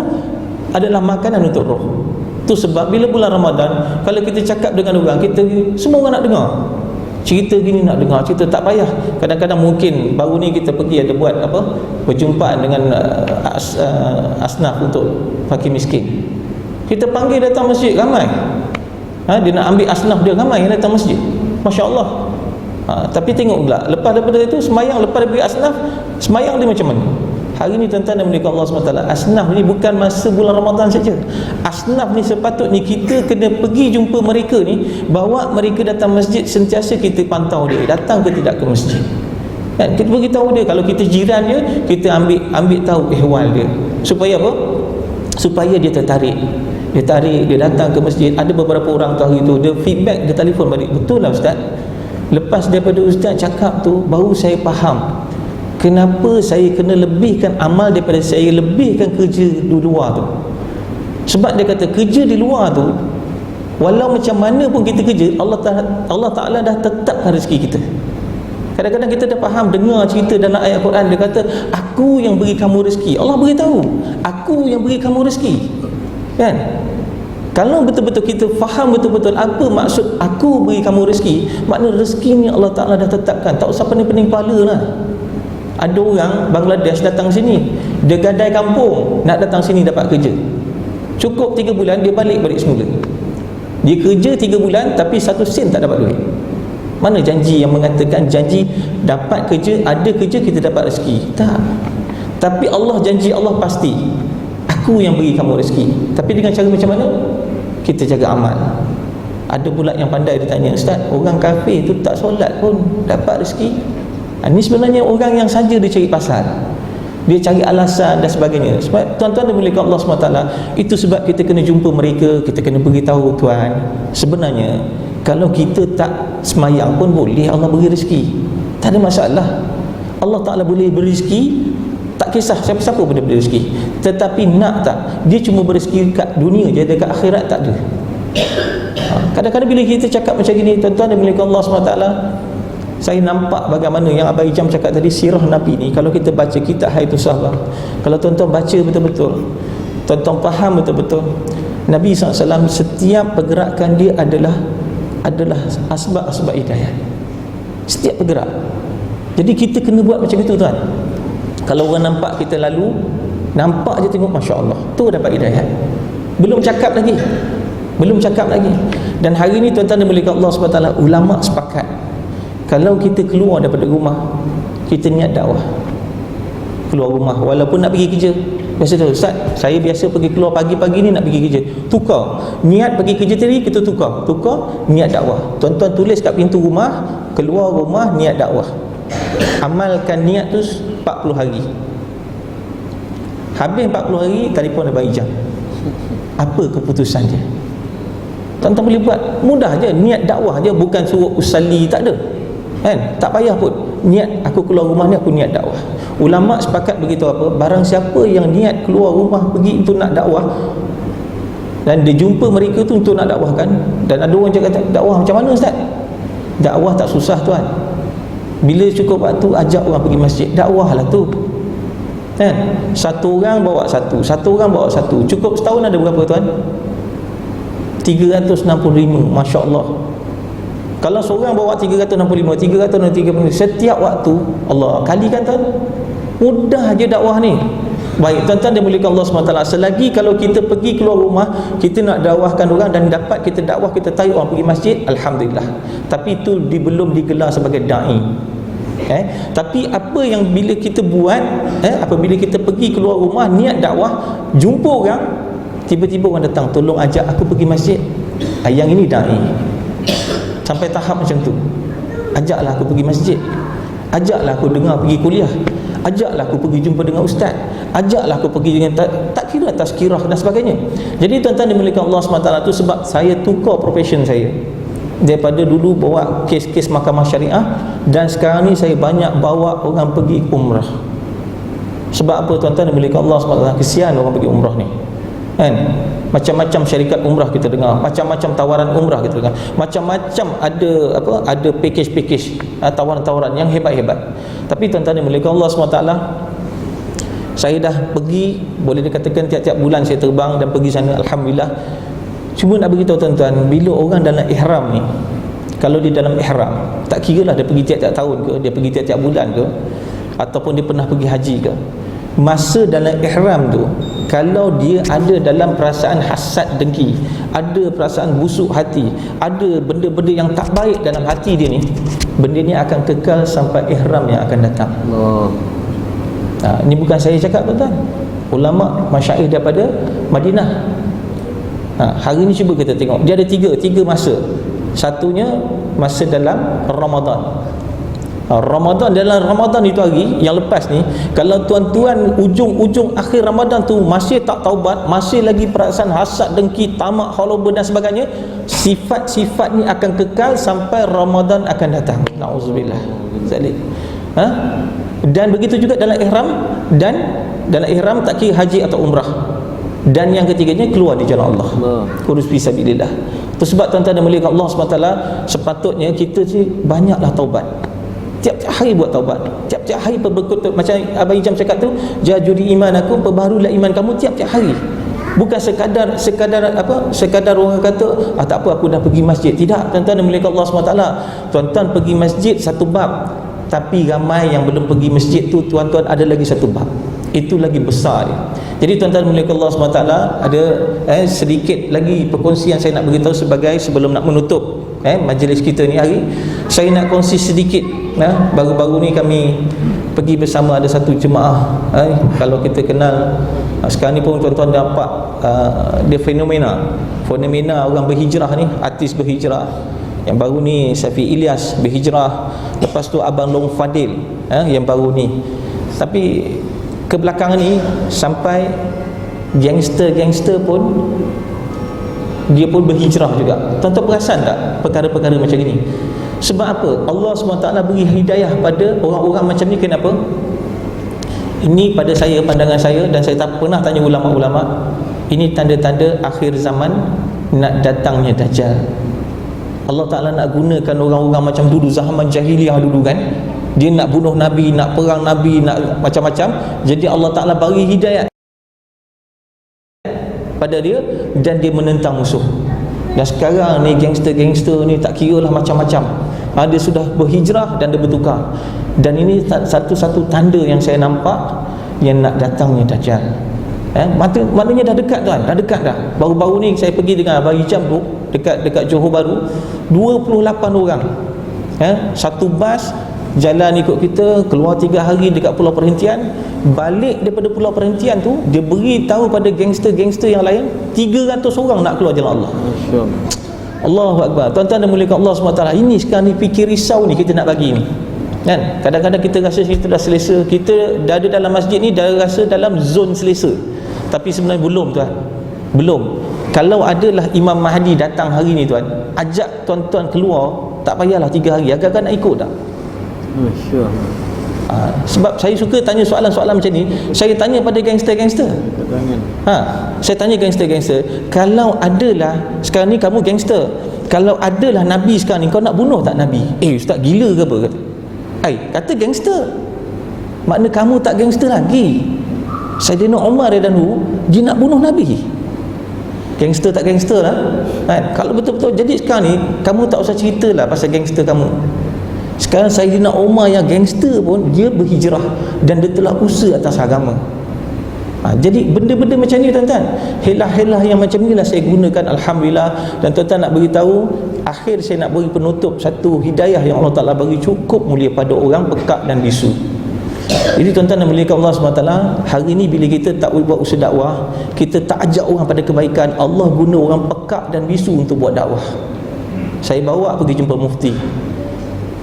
adalah makanan untuk roh. Tu sebab bila bulan Ramadan, kalau kita cakap dengan orang, kita semua orang nak dengar cerita gini, nak dengar cerita, tak payah. Kadang-kadang mungkin baru ni kita pergi ada buat perjumpaan dengan asnaf untuk fakir miskin. Kita panggil datang masjid ramai. Dia nak ambil asnaf dia, ramai yang datang masjid, Masya Allah. Tapi tengok pula, lepas daripada itu semayang, lepas daripada asnaf, semayang dia macam mana? Hari ni tuan-tuan dan mulia Allah SWT, asnaf ni bukan masa bulan Ramadan saja. Asnaf ni sepatutnya kita kena pergi jumpa mereka ni, bawa mereka datang masjid, sentiasa kita pantau dia datang ke tidak ke masjid, kan? Kita beritahu dia, kalau kita jiran dia, kita ambil tahu ihwal dia, supaya apa? Supaya dia tertarik. Dia datang ke masjid. Ada beberapa orang tu hari tu, dia feedback, dia telefon balik, betul lah Ustaz, lepas daripada Ustaz cakap tu, baru saya faham kenapa saya kena lebihkan amal daripada saya lebihkan kerja di luar tu. Sebab dia kata kerja di luar tu, walau macam mana pun kita kerja, Allah Ta'ala dah tetapkan rezeki kita. Kadang-kadang kita dah faham, dengar cerita dalam ayat Quran, dia kata aku yang beri kamu rezeki. Allah beritahu, aku yang beri kamu rezeki, kan? Kalau betul-betul kita faham betul-betul apa maksud aku beri kamu rezeki, maknanya rezeki ni Allah Ta'ala dah tetapkan. Tak usah pening-pening kepala lah. Ada orang Bangladesh datang sini, dia gadai kampung nak datang sini dapat kerja. Cukup 3 bulan dia balik semula. Dia kerja 3 bulan tapi 1 sen tak dapat duit. Mana janji yang mengatakan janji dapat kerja, ada kerja kita dapat rezeki? Tak. Tapi Allah janji, Allah pasti, aku yang beri kamu rezeki. Tapi dengan cara macam mana? Kita jaga amal. Ada pula yang pandai, dia tanya, Ustaz, orang kafir tu tak solat pun dapat rezeki? Ini sebenarnya orang yang saja dia cari pasal, dia cari alasan dan sebagainya. Sebab tuan-tuan dan mulia Allah SWT, itu sebab kita kena jumpa mereka, kita kena beritahu, tuan, sebenarnya kalau kita tak semayang pun boleh Allah beri rezeki, tak ada masalah. Allah Ta'ala boleh beri rezeki, tak kisah siapa-siapa boleh beri rezeki. Tetapi nak tak, dia cuma beri rezeki kat dunia je, dekat akhirat tak ada. Kadang-kadang bila kita cakap macam gini, tuan-tuan dan mulia Allah SWT, saya nampak bagaimana yang Abang Ijam cakap tadi, sirah Nabi ni, kalau kita baca kitab Hayatus Sahabah, kalau tuan-tuan baca betul-betul, tuan-tuan faham betul-betul, Nabi SAW setiap pergerakan dia adalah asbab-asbab hidayah. Setiap bergerak. Jadi kita kena buat macam itu, tuan. Kalau orang nampak kita lalu, nampak je tengok, Masya Allah, tu dapat hidayah. Belum cakap lagi. Dan hari ni tuan-tuan dan mulia Allah SWT, ulama sepakat, kalau kita keluar daripada rumah, kita niat dakwah, keluar rumah walaupun nak pergi kerja. Biasa tu, Ustaz, saya biasa pergi keluar pagi-pagi ni nak pergi kerja. Tukar niat pergi kerja tadi, kita tukar niat dakwah. Tuan-tuan tulis kat pintu rumah, keluar rumah niat dakwah. Amalkan niat tu 40 hari. Habis 40 hari, telefon Abang Ijam. Apa keputusan dia? Tuan-tuan boleh buat, mudah je. Niat dakwah je, bukan suruh usalli, tak ada kan? Tak payah pun. Niat aku keluar rumah ni, aku niat dakwah. Ulama sepakat begitu apa? Barang siapa yang niat keluar rumah pergi untuk nak dakwah, dan dia jumpa mereka tu untuk nak dakwahkan, dan ada orang cakap, dakwah macam mana Ustaz? Dakwah tak susah tuan. Bila cukup waktu, ajak orang pergi masjid, dakwah lah tu kan? Satu orang bawa satu, satu orang bawa satu. Cukup setahun ada berapa tuan? 365. Masya Allah. Kalau seorang bawa 365, 330 setiap waktu, Allah kalikan tuan. Mudah je dakwah ni. Baik tuan-tuan dan muliakan Allah SWT, selagi kalau kita pergi keluar rumah, kita nak dakwahkan orang dan dapat kita dakwah, kita tarik orang pergi masjid, Alhamdulillah. Tapi itu belum digelar sebagai da'i. Tapi apa yang bila kita buat, apabila kita pergi keluar rumah niat dakwah, jumpa orang, tiba-tiba orang datang, tolong ajak aku pergi masjid, yang ini da'i. Sampai tahap macam tu. Ajaklah aku pergi masjid, ajaklah aku dengar pergi kuliah, ajaklah aku pergi jumpa dengan ustaz, ajaklah aku pergi dengan tak kira tazkirah dan sebagainya. Jadi tuan-tuan dimuliakan Allah SWT, tu sebab saya tukar profession saya. Daripada dulu bawa kes-kes mahkamah syariah, dan sekarang ni saya banyak bawa orang pergi umrah. Sebab apa tuan-tuan dimuliakan Allah SWT? Kesian orang pergi umrah ni kan? Macam-macam syarikat umrah kita dengar, macam-macam tawaran umrah kita dengar, macam-macam ada package-package, tawaran-tawaran yang hebat-hebat. Tapi tuan-tuan dimuliakan Allah SWT, saya dah pergi, boleh dikatakan tiap-tiap bulan saya terbang dan pergi sana, Alhamdulillah. Cuma nak beritahu tuan-tuan, bila orang dalam ihram ni, kalau dia dalam ihram, tak kira lah dia pergi tiap-tiap tahun ke, dia pergi tiap-tiap bulan ke, ataupun dia pernah pergi haji ke, masa dalam ihram tu, kalau dia ada dalam perasaan hasad dengki, ada perasaan busuk hati, ada benda-benda yang tak baik dalam hati dia ni, benda ni akan kekal sampai ihram yang akan datang. Ini bukan saya cakap tuan-tuan, ulama masyaikh daripada Madinah. Hari ni cuba kita tengok, dia ada tiga masa. Satunya masa dalam Ramadan. Ramadan, dalam Ramadan itu hari yang lepas ni, kalau tuan-tuan ujung-ujung akhir Ramadan tu masih tak taubat, masih lagi perasaan hasad, dengki, tamak, haloba dan sebagainya, sifat-sifat ni akan kekal sampai Ramadan akan datang. Nauzubillah. Dan begitu juga dalam ihram, dan dalam ihram tak kira haji atau umrah. Dan yang ketiganya keluar di jalan Allah, kurus fi sabilillah. Itu sebab tuan-tuan dan muliakan Allah SWT, sepatutnya kita banyaklah taubat. Tiap-tiap hari buat taubat, tiap-tiap hari berbekut. Macam Abang Ijam cakap tu, jajuri iman aku, perbaharulah iman kamu tiap-tiap hari. Bukan sekadar orang kata, tak apa aku dah pergi masjid. Tidak, tuan-tuan dan muliakan Allah SWT. Tuan-tuan pergi masjid satu bab, tapi ramai yang belum pergi masjid tu, tuan-tuan ada lagi satu bab. Itu lagi besar dia. Jadi tuan-tuan muliakan Allah SWT, ada sedikit lagi perkongsian saya nak beritahu sebagai sebelum nak menutup majlis kita ni hari. Saya nak kongsi sedikit. Baru-baru ni kami pergi bersama, ada satu jemaah, kalau kita kenal sekarang ni pun tuan-tuan nampak dia fenomena orang berhijrah ni, artis berhijrah. Yang baru ni Safi Ilyas berhijrah, lepas tu Abang Long Fadil yang baru ni. Tapi kebelakangan ni sampai gangster pun dia pun berhijrah juga. Tuan-tuan perasan tak perkara-perkara macam ini? Sebab apa? Allah SWT beri hidayah pada orang-orang macam ni. Kenapa? Ini pada saya, pandangan saya, dan saya tak pernah tanya ulama-ulama, ini tanda-tanda akhir zaman, nak datangnya Dajjal. Allah Ta'ala nak gunakan orang-orang macam dulu, zaman jahiliah dulu kan, dia nak bunuh Nabi, nak perang Nabi, nak macam-macam. Jadi Allah Ta'ala bagi hidayah pada dia, dan dia menentang musuh. Dan sekarang ni gangster-gangster ni tak kira lah macam-macam, dia sudah berhijrah dan dia bertukar. Dan ini satu-satu tanda yang saya nampak yang nak datangnya Dajjal. Maknanya dah dekat tuan, dah dekat dah. Baru-baru ni saya pergi dengan Abang Hijam tu dekat Johor Bahru, 28 orang, satu bas jalan ikut kita, keluar 3 hari dekat pulau perhentian. Balik daripada pulau perhentian tu, dia beri tahu pada gangster-gangster yang lain, 300 orang nak keluar jalan Allah. Allahu Akbar. Tuan-tuan dan muliakan Allah SWT, ini sekarang ni fikir risau ni kita nak bagi ni. Kan? Kadang-kadang kita rasa kita dah selesa, kita dah ada dalam masjid ni, dah rasa dalam zon selesa. Tapi sebenarnya belum tuan. Belum. Kalau adalah Imam Mahdi datang hari ni tuan, ajak tuan-tuan keluar, tak payahlah 3 hari, agak-agak nak ikut tak? Sure. Sebab saya suka tanya soalan-soalan macam ni. Saya tanya pada gangster-gangster. Saya tanya gangster-gangster, kalau adalah sekarang ni kamu gangster, kalau adalah Nabi sekarang ni, kau nak bunuh tak Nabi? Ustaz gila ke apa? Kata gangster, makna kamu tak gangster lagi. Sayyidina Umar radhiyallahu anhu, dia nak bunuh Nabi. Gangster tak gangster lah kan? Kalau betul-betul, jadi sekarang ni kamu tak usah ceritalah pasal gangster kamu. Sekarang Sayyidina Umar yang gangster pun, dia berhijrah dan dia telah usaha atas agama. Jadi benda-benda macam ni tuan-tuan, helah-helah yang macam ni lah saya gunakan, alhamdulillah. Dan tuan-tuan nak beritahu, akhir saya nak beri penutup satu hidayah yang Allah Ta'ala bagi cukup mulia pada orang pekak dan bisu. Jadi tuan-tuan dan muliakan Allah SWT, hari ni bila kita tak buat usaha dakwah, kita tak ajak orang pada kebaikan, Allah guna orang pekak dan bisu untuk buat dakwah. Saya bawa pergi jumpa mufti,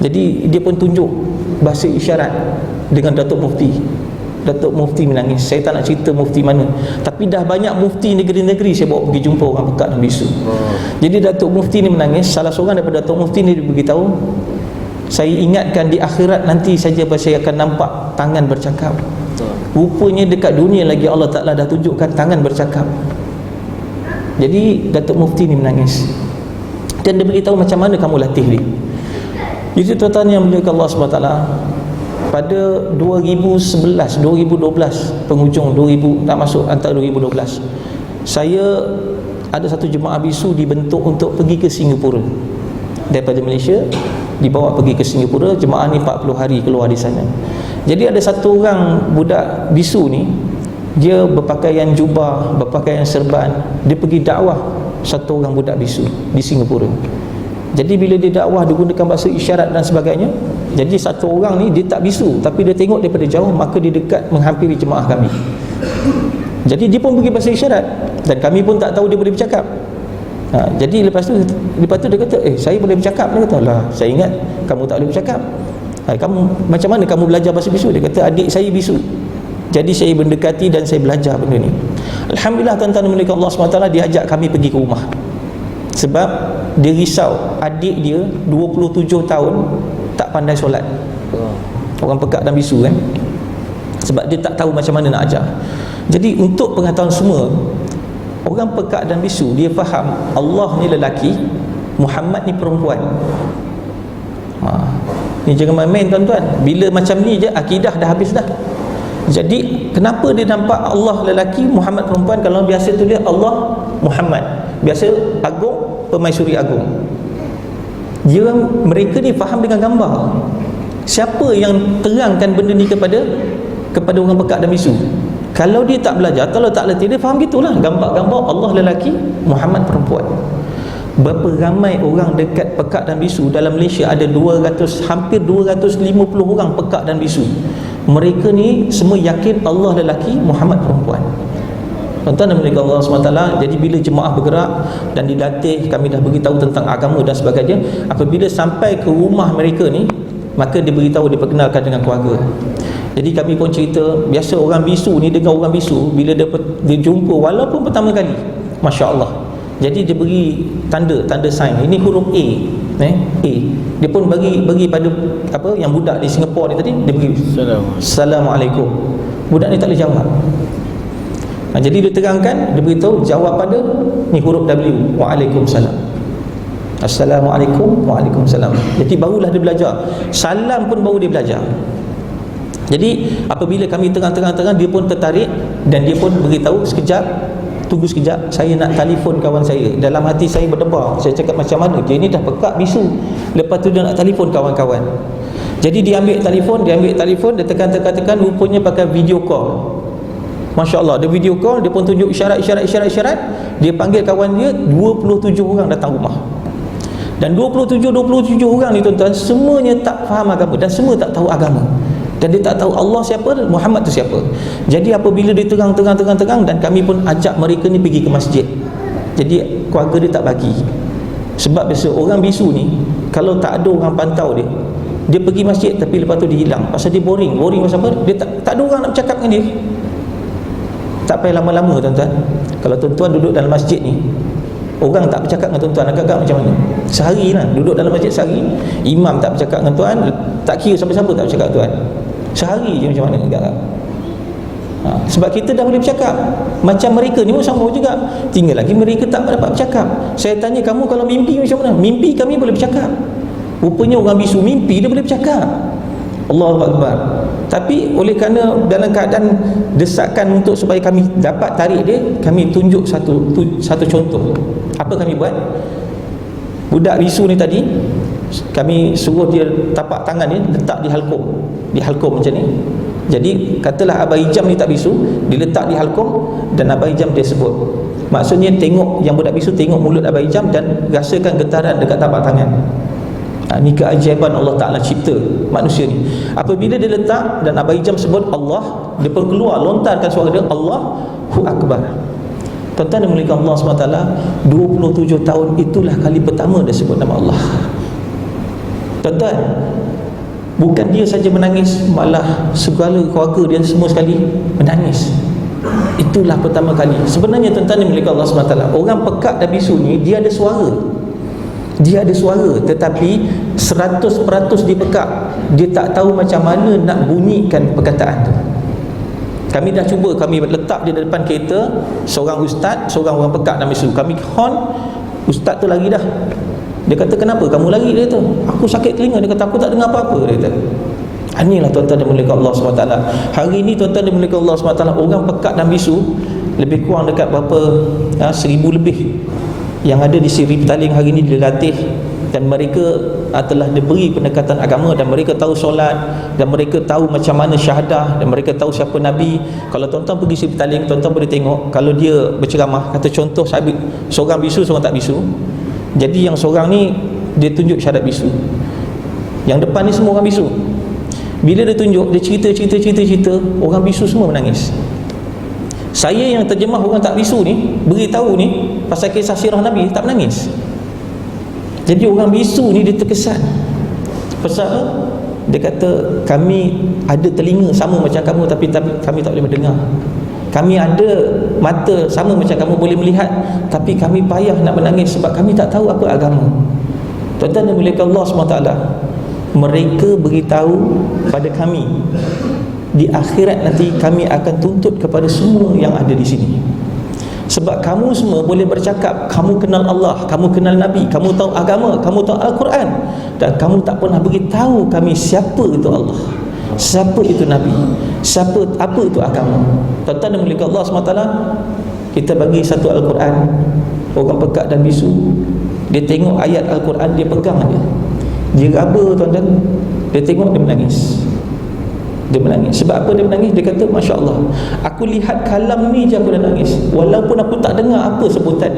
jadi dia pun tunjuk bahasa isyarat dengan Datuk Mufti. Datuk Mufti menangis. Saya tak nak cerita mufti mana, tapi dah banyak mufti negeri-negeri saya bawa pergi jumpa orang pekat dan bisu. Jadi Datuk Mufti ni menangis. Salah seorang daripada Datuk Mufti ni dia beritahu, saya ingatkan di akhirat nanti saja saya akan nampak tangan bercakap. Rupanya dekat dunia lagi Allah Ta'ala dah tunjukkan tangan bercakap. Jadi Datuk Mufti ni menangis dan dia beritahu macam mana kamu latih dia. Jadi tuan-tuan yang muliakan Allah SWT, pada 2011, 2012, penghujung 2000, nak masuk antara 2012, saya ada satu jemaah bisu dibentuk untuk pergi ke Singapura. Daripada Malaysia dibawa pergi ke Singapura. Jemaah ni 40 hari keluar di sana. Jadi ada satu orang budak bisu ni, dia berpakaian jubah, berpakaian serban, dia pergi dakwah satu orang budak bisu di Singapura. Jadi bila dia dakwah, dia gunakan bahasa isyarat dan sebagainya. Jadi satu orang ni dia tak bisu, tapi dia tengok daripada jauh, maka dia dekat menghampiri jemaah kami. Jadi dia pun pergi bahasa isyarat dan kami pun tak tahu dia boleh bercakap. Jadi lepas tu dia kata, saya boleh bercakap. Dia kata, lah saya ingat kamu tak boleh bercakap. Kamu macam mana kamu belajar bahasa bisu? Dia kata, adik saya bisu, jadi saya mendekati dan saya belajar benda ni. Alhamdulillah tuan-tuan dan puan-puan Allah SWT, dia ajak kami pergi ke rumah. Sebab dia risau adik dia 27 tahun tak pandai solat. Orang pekak dan bisu kan. Sebab dia tak tahu macam mana nak ajar. Jadi untuk pengetahuan semua, orang pekak dan bisu, dia faham Allah ni lelaki, Muhammad ni perempuan. Ni jangan main-main tuan-tuan. Bila macam ni je, akidah dah habis dah. Jadi kenapa dia nampak Allah lelaki, Muhammad perempuan? Kalau biasa tulis Allah Muhammad, biasa agung, permaisuri agung. Mereka ni faham dengan gambar. Siapa yang terangkan benda ni kepada orang pekak dan bisu? Kalau dia tak belajar, kalau tak latih, dia faham gitulah, gambar-gambar Allah lelaki, Muhammad perempuan. Berapa ramai orang dekat pekak dan bisu dalam Malaysia? Ada hampir 250 orang pekak dan bisu. Mereka ni semua yakin Allah lelaki, Muhammad perempuan. Tuan-tuan dan puan-puan Allah SWT, jadi bila jemaah bergerak dan dilatih, kami dah beritahu tentang agama dan sebagainya. Apabila sampai ke rumah mereka ni, maka dia beritahu, diperkenalkan dengan keluarga. Jadi kami pun cerita, biasa orang bisu ni dengan orang bisu, bila dia jumpa walaupun pertama kali, Masya Allah, jadi dia beri tanda sign. Ini huruf A, A. Dia pun bagi pada apa yang budak di Singapura ni tadi, dia beri Assalamualaikum. Budak ni tak boleh jawab. Jadi dia terangkan, dia beritahu jawab pada ni huruf W, Waalaikumsalam. Assalamualaikum, Waalaikumsalam. Jadi barulah dia belajar. Salam pun baru dia belajar. Jadi apabila kami terang-terang, dia pun tertarik dan dia pun beritahu, sekejap, tunggu sekejap, saya nak telefon kawan saya. Dalam hati saya berdebar. Saya cakap macam mana? Dia ni dah pekak bisu. Lepas tu dia nak telefon kawan-kawan. Jadi dia ambil telefon, dia tekan, rupanya pakai video call. Masya Allah, dia video call, dia pun tunjuk isyarat. Dia panggil kawan dia, 27 orang datang rumah. Dan 27 orang ni tuan-tuan, semuanya tak faham agama dan semua tak tahu agama. Dan dia tak tahu Allah siapa, Muhammad tu siapa. Jadi apabila dia terang dan kami pun ajak mereka ni pergi ke masjid. Jadi keluarga dia tak bagi. Sebab biasa orang bisu ni, kalau tak ada orang pantau dia Dia pergi masjid tapi lepas tu dia hilang. Pasal dia boring pasal apa? Dia tak ada orang nak bercakap dengan dia. Tak payah lama-lama tuan-tuan. Kalau tuan-tuan duduk dalam masjid ni, orang tak bercakap dengan tuan-tuan, agak-agak macam mana? Sehari lah, duduk dalam masjid sehari, imam tak bercakap dengan tuan, tak kira siapa-siapa tak bercakap dengan tuan, sehari je macam mana agak-agak. Sebab kita dah boleh bercakap. Macam mereka ni pun sama juga. Tinggal lagi mereka tak dapat bercakap. Saya tanya kamu kalau mimpi macam mana? Mimpi kami boleh bercakap. Rupanya orang bisu mimpi dia boleh bercakap. Allahu Akbar. Tapi oleh kerana dalam keadaan desakan untuk supaya kami dapat tarik dia, kami tunjuk satu contoh. Apa kami buat? Budak bisu ni tadi, kami suruh dia tapak tangan ni letak di halkom macam ni. Jadi katalah Abah Ijam ni tak bisu, diletak di halkom dan Abah Ijam dia sebut. Maksudnya tengok, yang budak bisu tengok mulut Abah Ijam dan rasakan getaran dekat tapak tangan. Ini keajaiban Allah Ta'ala cipta manusia ni. Apabila dia letak dan Abah Ijam sebut Allah, dia pun keluar, lontarkan suara dia, Allahu Akbar. Tuan-tuan yang muliakan Allah SWT, 27 tahun itulah kali pertama dia sebut nama Allah. Tuan-tuan, bukan dia saja menangis, malah segala keluarga dia semua sekali menangis. Itulah pertama kali. Sebenarnya tuan-tuan yang muliakan Allah SWT, orang pekat dan bisu ni, dia ada suara, tetapi 100% dia pekak. Dia tak tahu macam mana nak bunyikan perkataan tu. Kami dah cuba, kami letak dia di depan kereta, seorang ustaz, seorang orang pekak dan bisu. Kami horn, ustaz tu lari dah. Dia kata, kenapa kamu lari? Dia kata, aku sakit telinga. Dia kata, aku tak dengar apa-apa. Dia kata, inilah tuan-tuan dan muliakan Allah SWT. Hari ini tuan-tuan dan muliakan Allah SWT, orang pekat dan bisu lebih kurang dekat berapa 1000 lebih yang ada di Sri Petaling hari ini dilatih, dan mereka telah diberi pendekatan agama, dan mereka tahu solat, dan mereka tahu macam mana syahadah, dan mereka tahu siapa Nabi. Kalau tuan-tuan pergi Sri Petaling, tuan-tuan boleh tengok, kalau dia berceramah, kata contoh seorang bisu, seorang tak bisu. Jadi yang seorang ni dia tunjuk syahadat bisu, yang depan ni semua orang bisu. Bila dia tunjuk, dia cerita, orang bisu semua menangis. Saya yang terjemah orang tak bisu ni, beritahu ni pasal kisah sirah Nabi, tak menangis. Jadi orang bisu ni dia terkesan. Pasal dia kata, kami ada telinga sama macam kamu, tapi kami tak boleh mendengar. Kami ada mata sama macam kamu boleh melihat, tapi kami payah nak menangis sebab kami tak tahu apa agama. Tuan-tuan yang muliakan Allah SWT, mereka beritahu pada kami, di akhirat nanti kami akan tuntut kepada semua yang ada di sini. Sebab kamu semua boleh bercakap, kamu kenal Allah, kamu kenal Nabi, kamu tahu agama, kamu tahu Al-Quran, dan kamu tak pernah beritahu kami siapa itu Allah, siapa itu Nabi, apa itu agama. Tuan-tuan yang muliakan Allah SWT, kita bagi satu Al-Quran, orang pekat dan bisu, dia tengok ayat Al-Quran, dia pegang dia raba tuan-tuan, dia tengok, dia menangis. Dia menangis. Sebab apa dia menangis? Dia kata, Masya Allah, aku lihat kalam ni je aku dah nangis, walaupun aku tak dengar apa sebutan,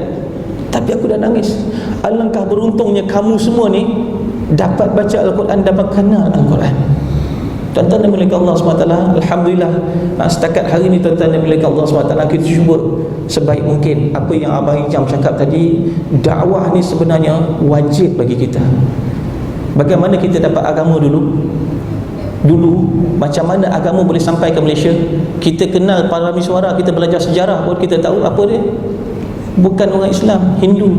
tapi aku dah nangis. Alangkah beruntungnya kamu semua ni dapat baca Al-Quran, dapat kenal Al-Quran. Tuan-tuan yang muliakan Allah SWT, Alhamdulillah, setakat hari ni tuan-tuan yang muliakan Allah SWT, kita cuba sebaik mungkin. Apa yang Abang Ijam cakap tadi, dakwah ni sebenarnya wajib bagi kita. Bagaimana kita dapat agama dulu, macam mana agama boleh sampai ke Malaysia? Kita kenal para miswara, kita belajar sejarah pun kita tahu apa dia, bukan orang Islam, Hindu.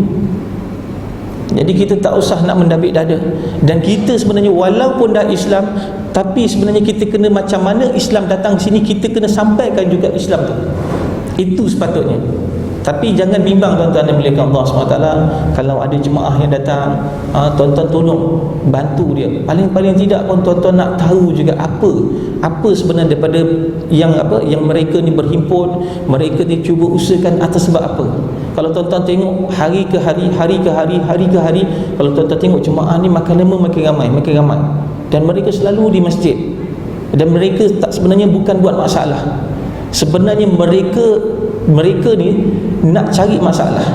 Jadi kita tak usah nak mendabik dada. Dan kita sebenarnya walaupun dah Islam, tapi sebenarnya kita kena, macam mana Islam datang sini, kita kena sampaikan juga Islam tu. Itu sepatutnya. Tapi jangan bimbang tuan-tuan yang muliakan Allah SWT. Kalau ada jemaah yang datang, tuan-tuan tolong bantu dia. Paling-paling tidak pun tuan-tuan nak tahu juga apa sebenarnya daripada yang mereka ni berhimpun, mereka ni cuba usahakan atas sebab apa. Kalau tuan-tuan tengok hari ke hari, kalau tuan-tuan tengok jemaah ni makin lama makin ramai, dan mereka selalu di masjid, dan mereka tak, sebenarnya bukan buat masalah. Sebenarnya mereka ni nak cari masalah.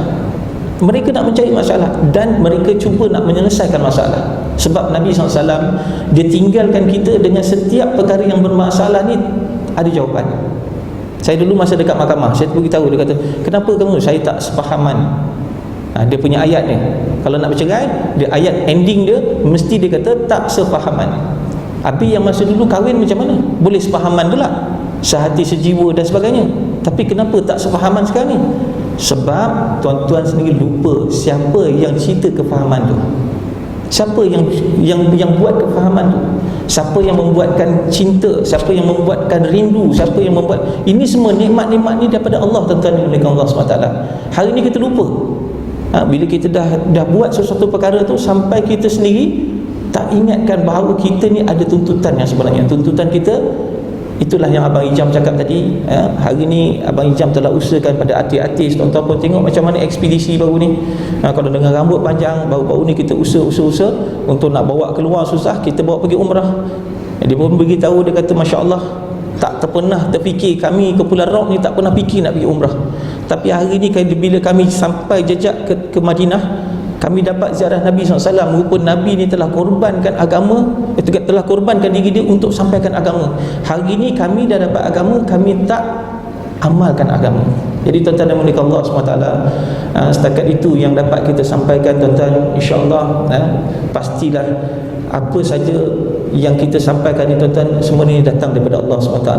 Mereka nak mencari masalah, dan mereka cuba nak menyelesaikan masalah. Sebab Nabi SAW, dia tinggalkan kita dengan setiap perkara yang bermasalah ni ada jawapan. Saya dulu masa dekat mahkamah, saya beritahu, dia kata, kenapa kamu? Saya tak sepahaman. Dia punya ayat ni, kalau nak bercerai, dia ayat ending dia mesti dia kata tak sefahaman. Habis yang masa dulu kahwin macam mana? Boleh sefahaman pula, sehati sejiwa dan sebagainya. Tapi kenapa tak sefahaman sekarang ni? Sebab tuan-tuan sendiri lupa siapa yang cipta kefahaman tu. Siapa yang buat kefahaman tu? Siapa yang membuatkan cinta? Siapa yang membuatkan rindu? Siapa yang membuat ini semua nikmat-nikmat ni daripada Allah, tuan-tuan yang dimuliakan Allah SWT. Hari ni kita lupa. Bila kita dah buat sesuatu perkara tu, sampai kita sendiri tak ingatkan bahawa kita ni ada tuntutan yang sebenarnya. Tuntutan kita, itulah yang Abang Ijam cakap tadi. Hari ni Abang Ijam telah usahakan pada artis-artis. Tuan-tuan pun tengok macam mana ekspedisi baru ni. Kalau dengan rambut panjang, baru-baru ni kita usaha untuk nak bawa keluar susah, kita bawa pergi umrah. Dia pun beritahu, dia kata Masya Allah, tak pernah terfikir kami ke Pulau Rock ni, tak pernah fikir nak pergi umrah. Tapi hari ni bila kami sampai jejak ke Madinah, kami dapat ziarah Nabi SAW. Rupa Nabi ni telah korbankan agama, telah korbankan diri dia untuk sampaikan agama. Hari ni kami dah dapat agama, kami tak amalkan agama. Jadi tuan-tuan dan mulia Allah SWT, setakat itu yang dapat kita sampaikan, tuan-tuan. InsyaAllah pastilah apa saja yang kita sampaikan ni, tuan-tuan, semua ni datang daripada Allah SWT.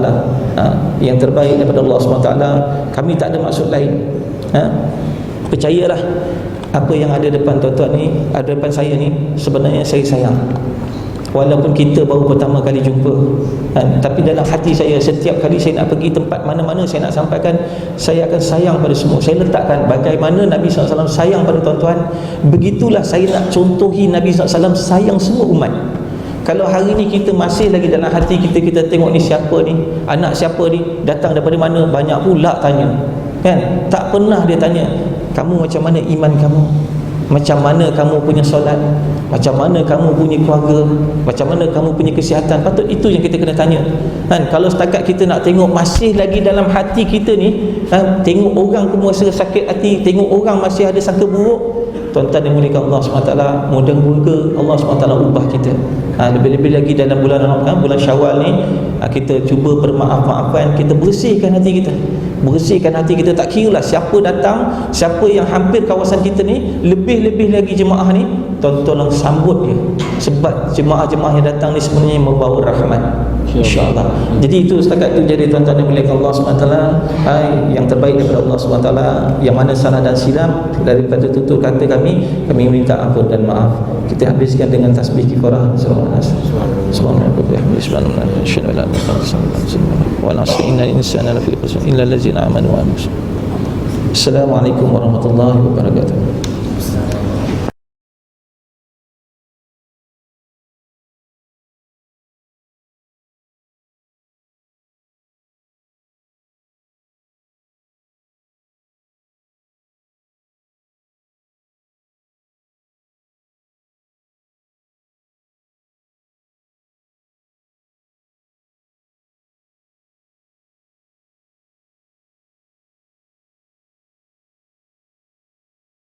Yang terbaik daripada Allah SWT. Kami tak ada maksud lain. Percayalah, apa yang ada depan tuan-tuan ni, ada depan saya ni, sebenarnya saya sayang. Walaupun kita baru pertama kali jumpa, tapi dalam hati saya, setiap kali saya nak pergi tempat mana-mana saya nak sampaikan, saya akan sayang pada semua. Saya letakkan bagaimana Nabi SAW sayang pada tuan-tuan, begitulah saya nak contohi Nabi SAW sayang semua umat. Kalau hari ni kita masih lagi dalam hati kita tengok ni siapa ni, anak siapa ni, datang daripada mana, banyak pula tanya, kan? Tak pernah dia tanya, kamu macam mana iman kamu, macam mana kamu punya solat, macam mana kamu punya keluarga, macam mana kamu punya kesihatan. Patut itu yang kita kena tanya, kan? Kalau setakat kita nak tengok masih lagi dalam hati kita ni, tengok orang pun rasa sakit hati, tengok orang masih ada sangka buruk, tuan-tuan yang muliakan Allah SWT, moga-moga Allah SWT ubah kita. Lebih-lebih lagi dalam bulan Syawal ni, kita cuba bermaaf-maafan, kita bersihkan hati kita. Bersihkan hati kita, tak kira lah siapa datang, siapa yang hampir kawasan kita ni, lebih-lebih lagi jemaah ni, tolong sambut dia. Sebab jemaah-jemaah yang datang ni sebenarnya membawa rahmat, insya-Allah. Jadi itu setakat itu. Jadi tuan-tuan yang dimuliakan Allah SWT, yang terbaik daripada Allah SWT, yang mana salah dan silap daripada tutur kata kami minta ampun dan maaf. Kita habiskan dengan tasbih kifarah. Subhanallah wa la inna insana lafi khusr illa allazina amanu wa amanu. Assalamualaikum warahmatullahi wabarakatuh.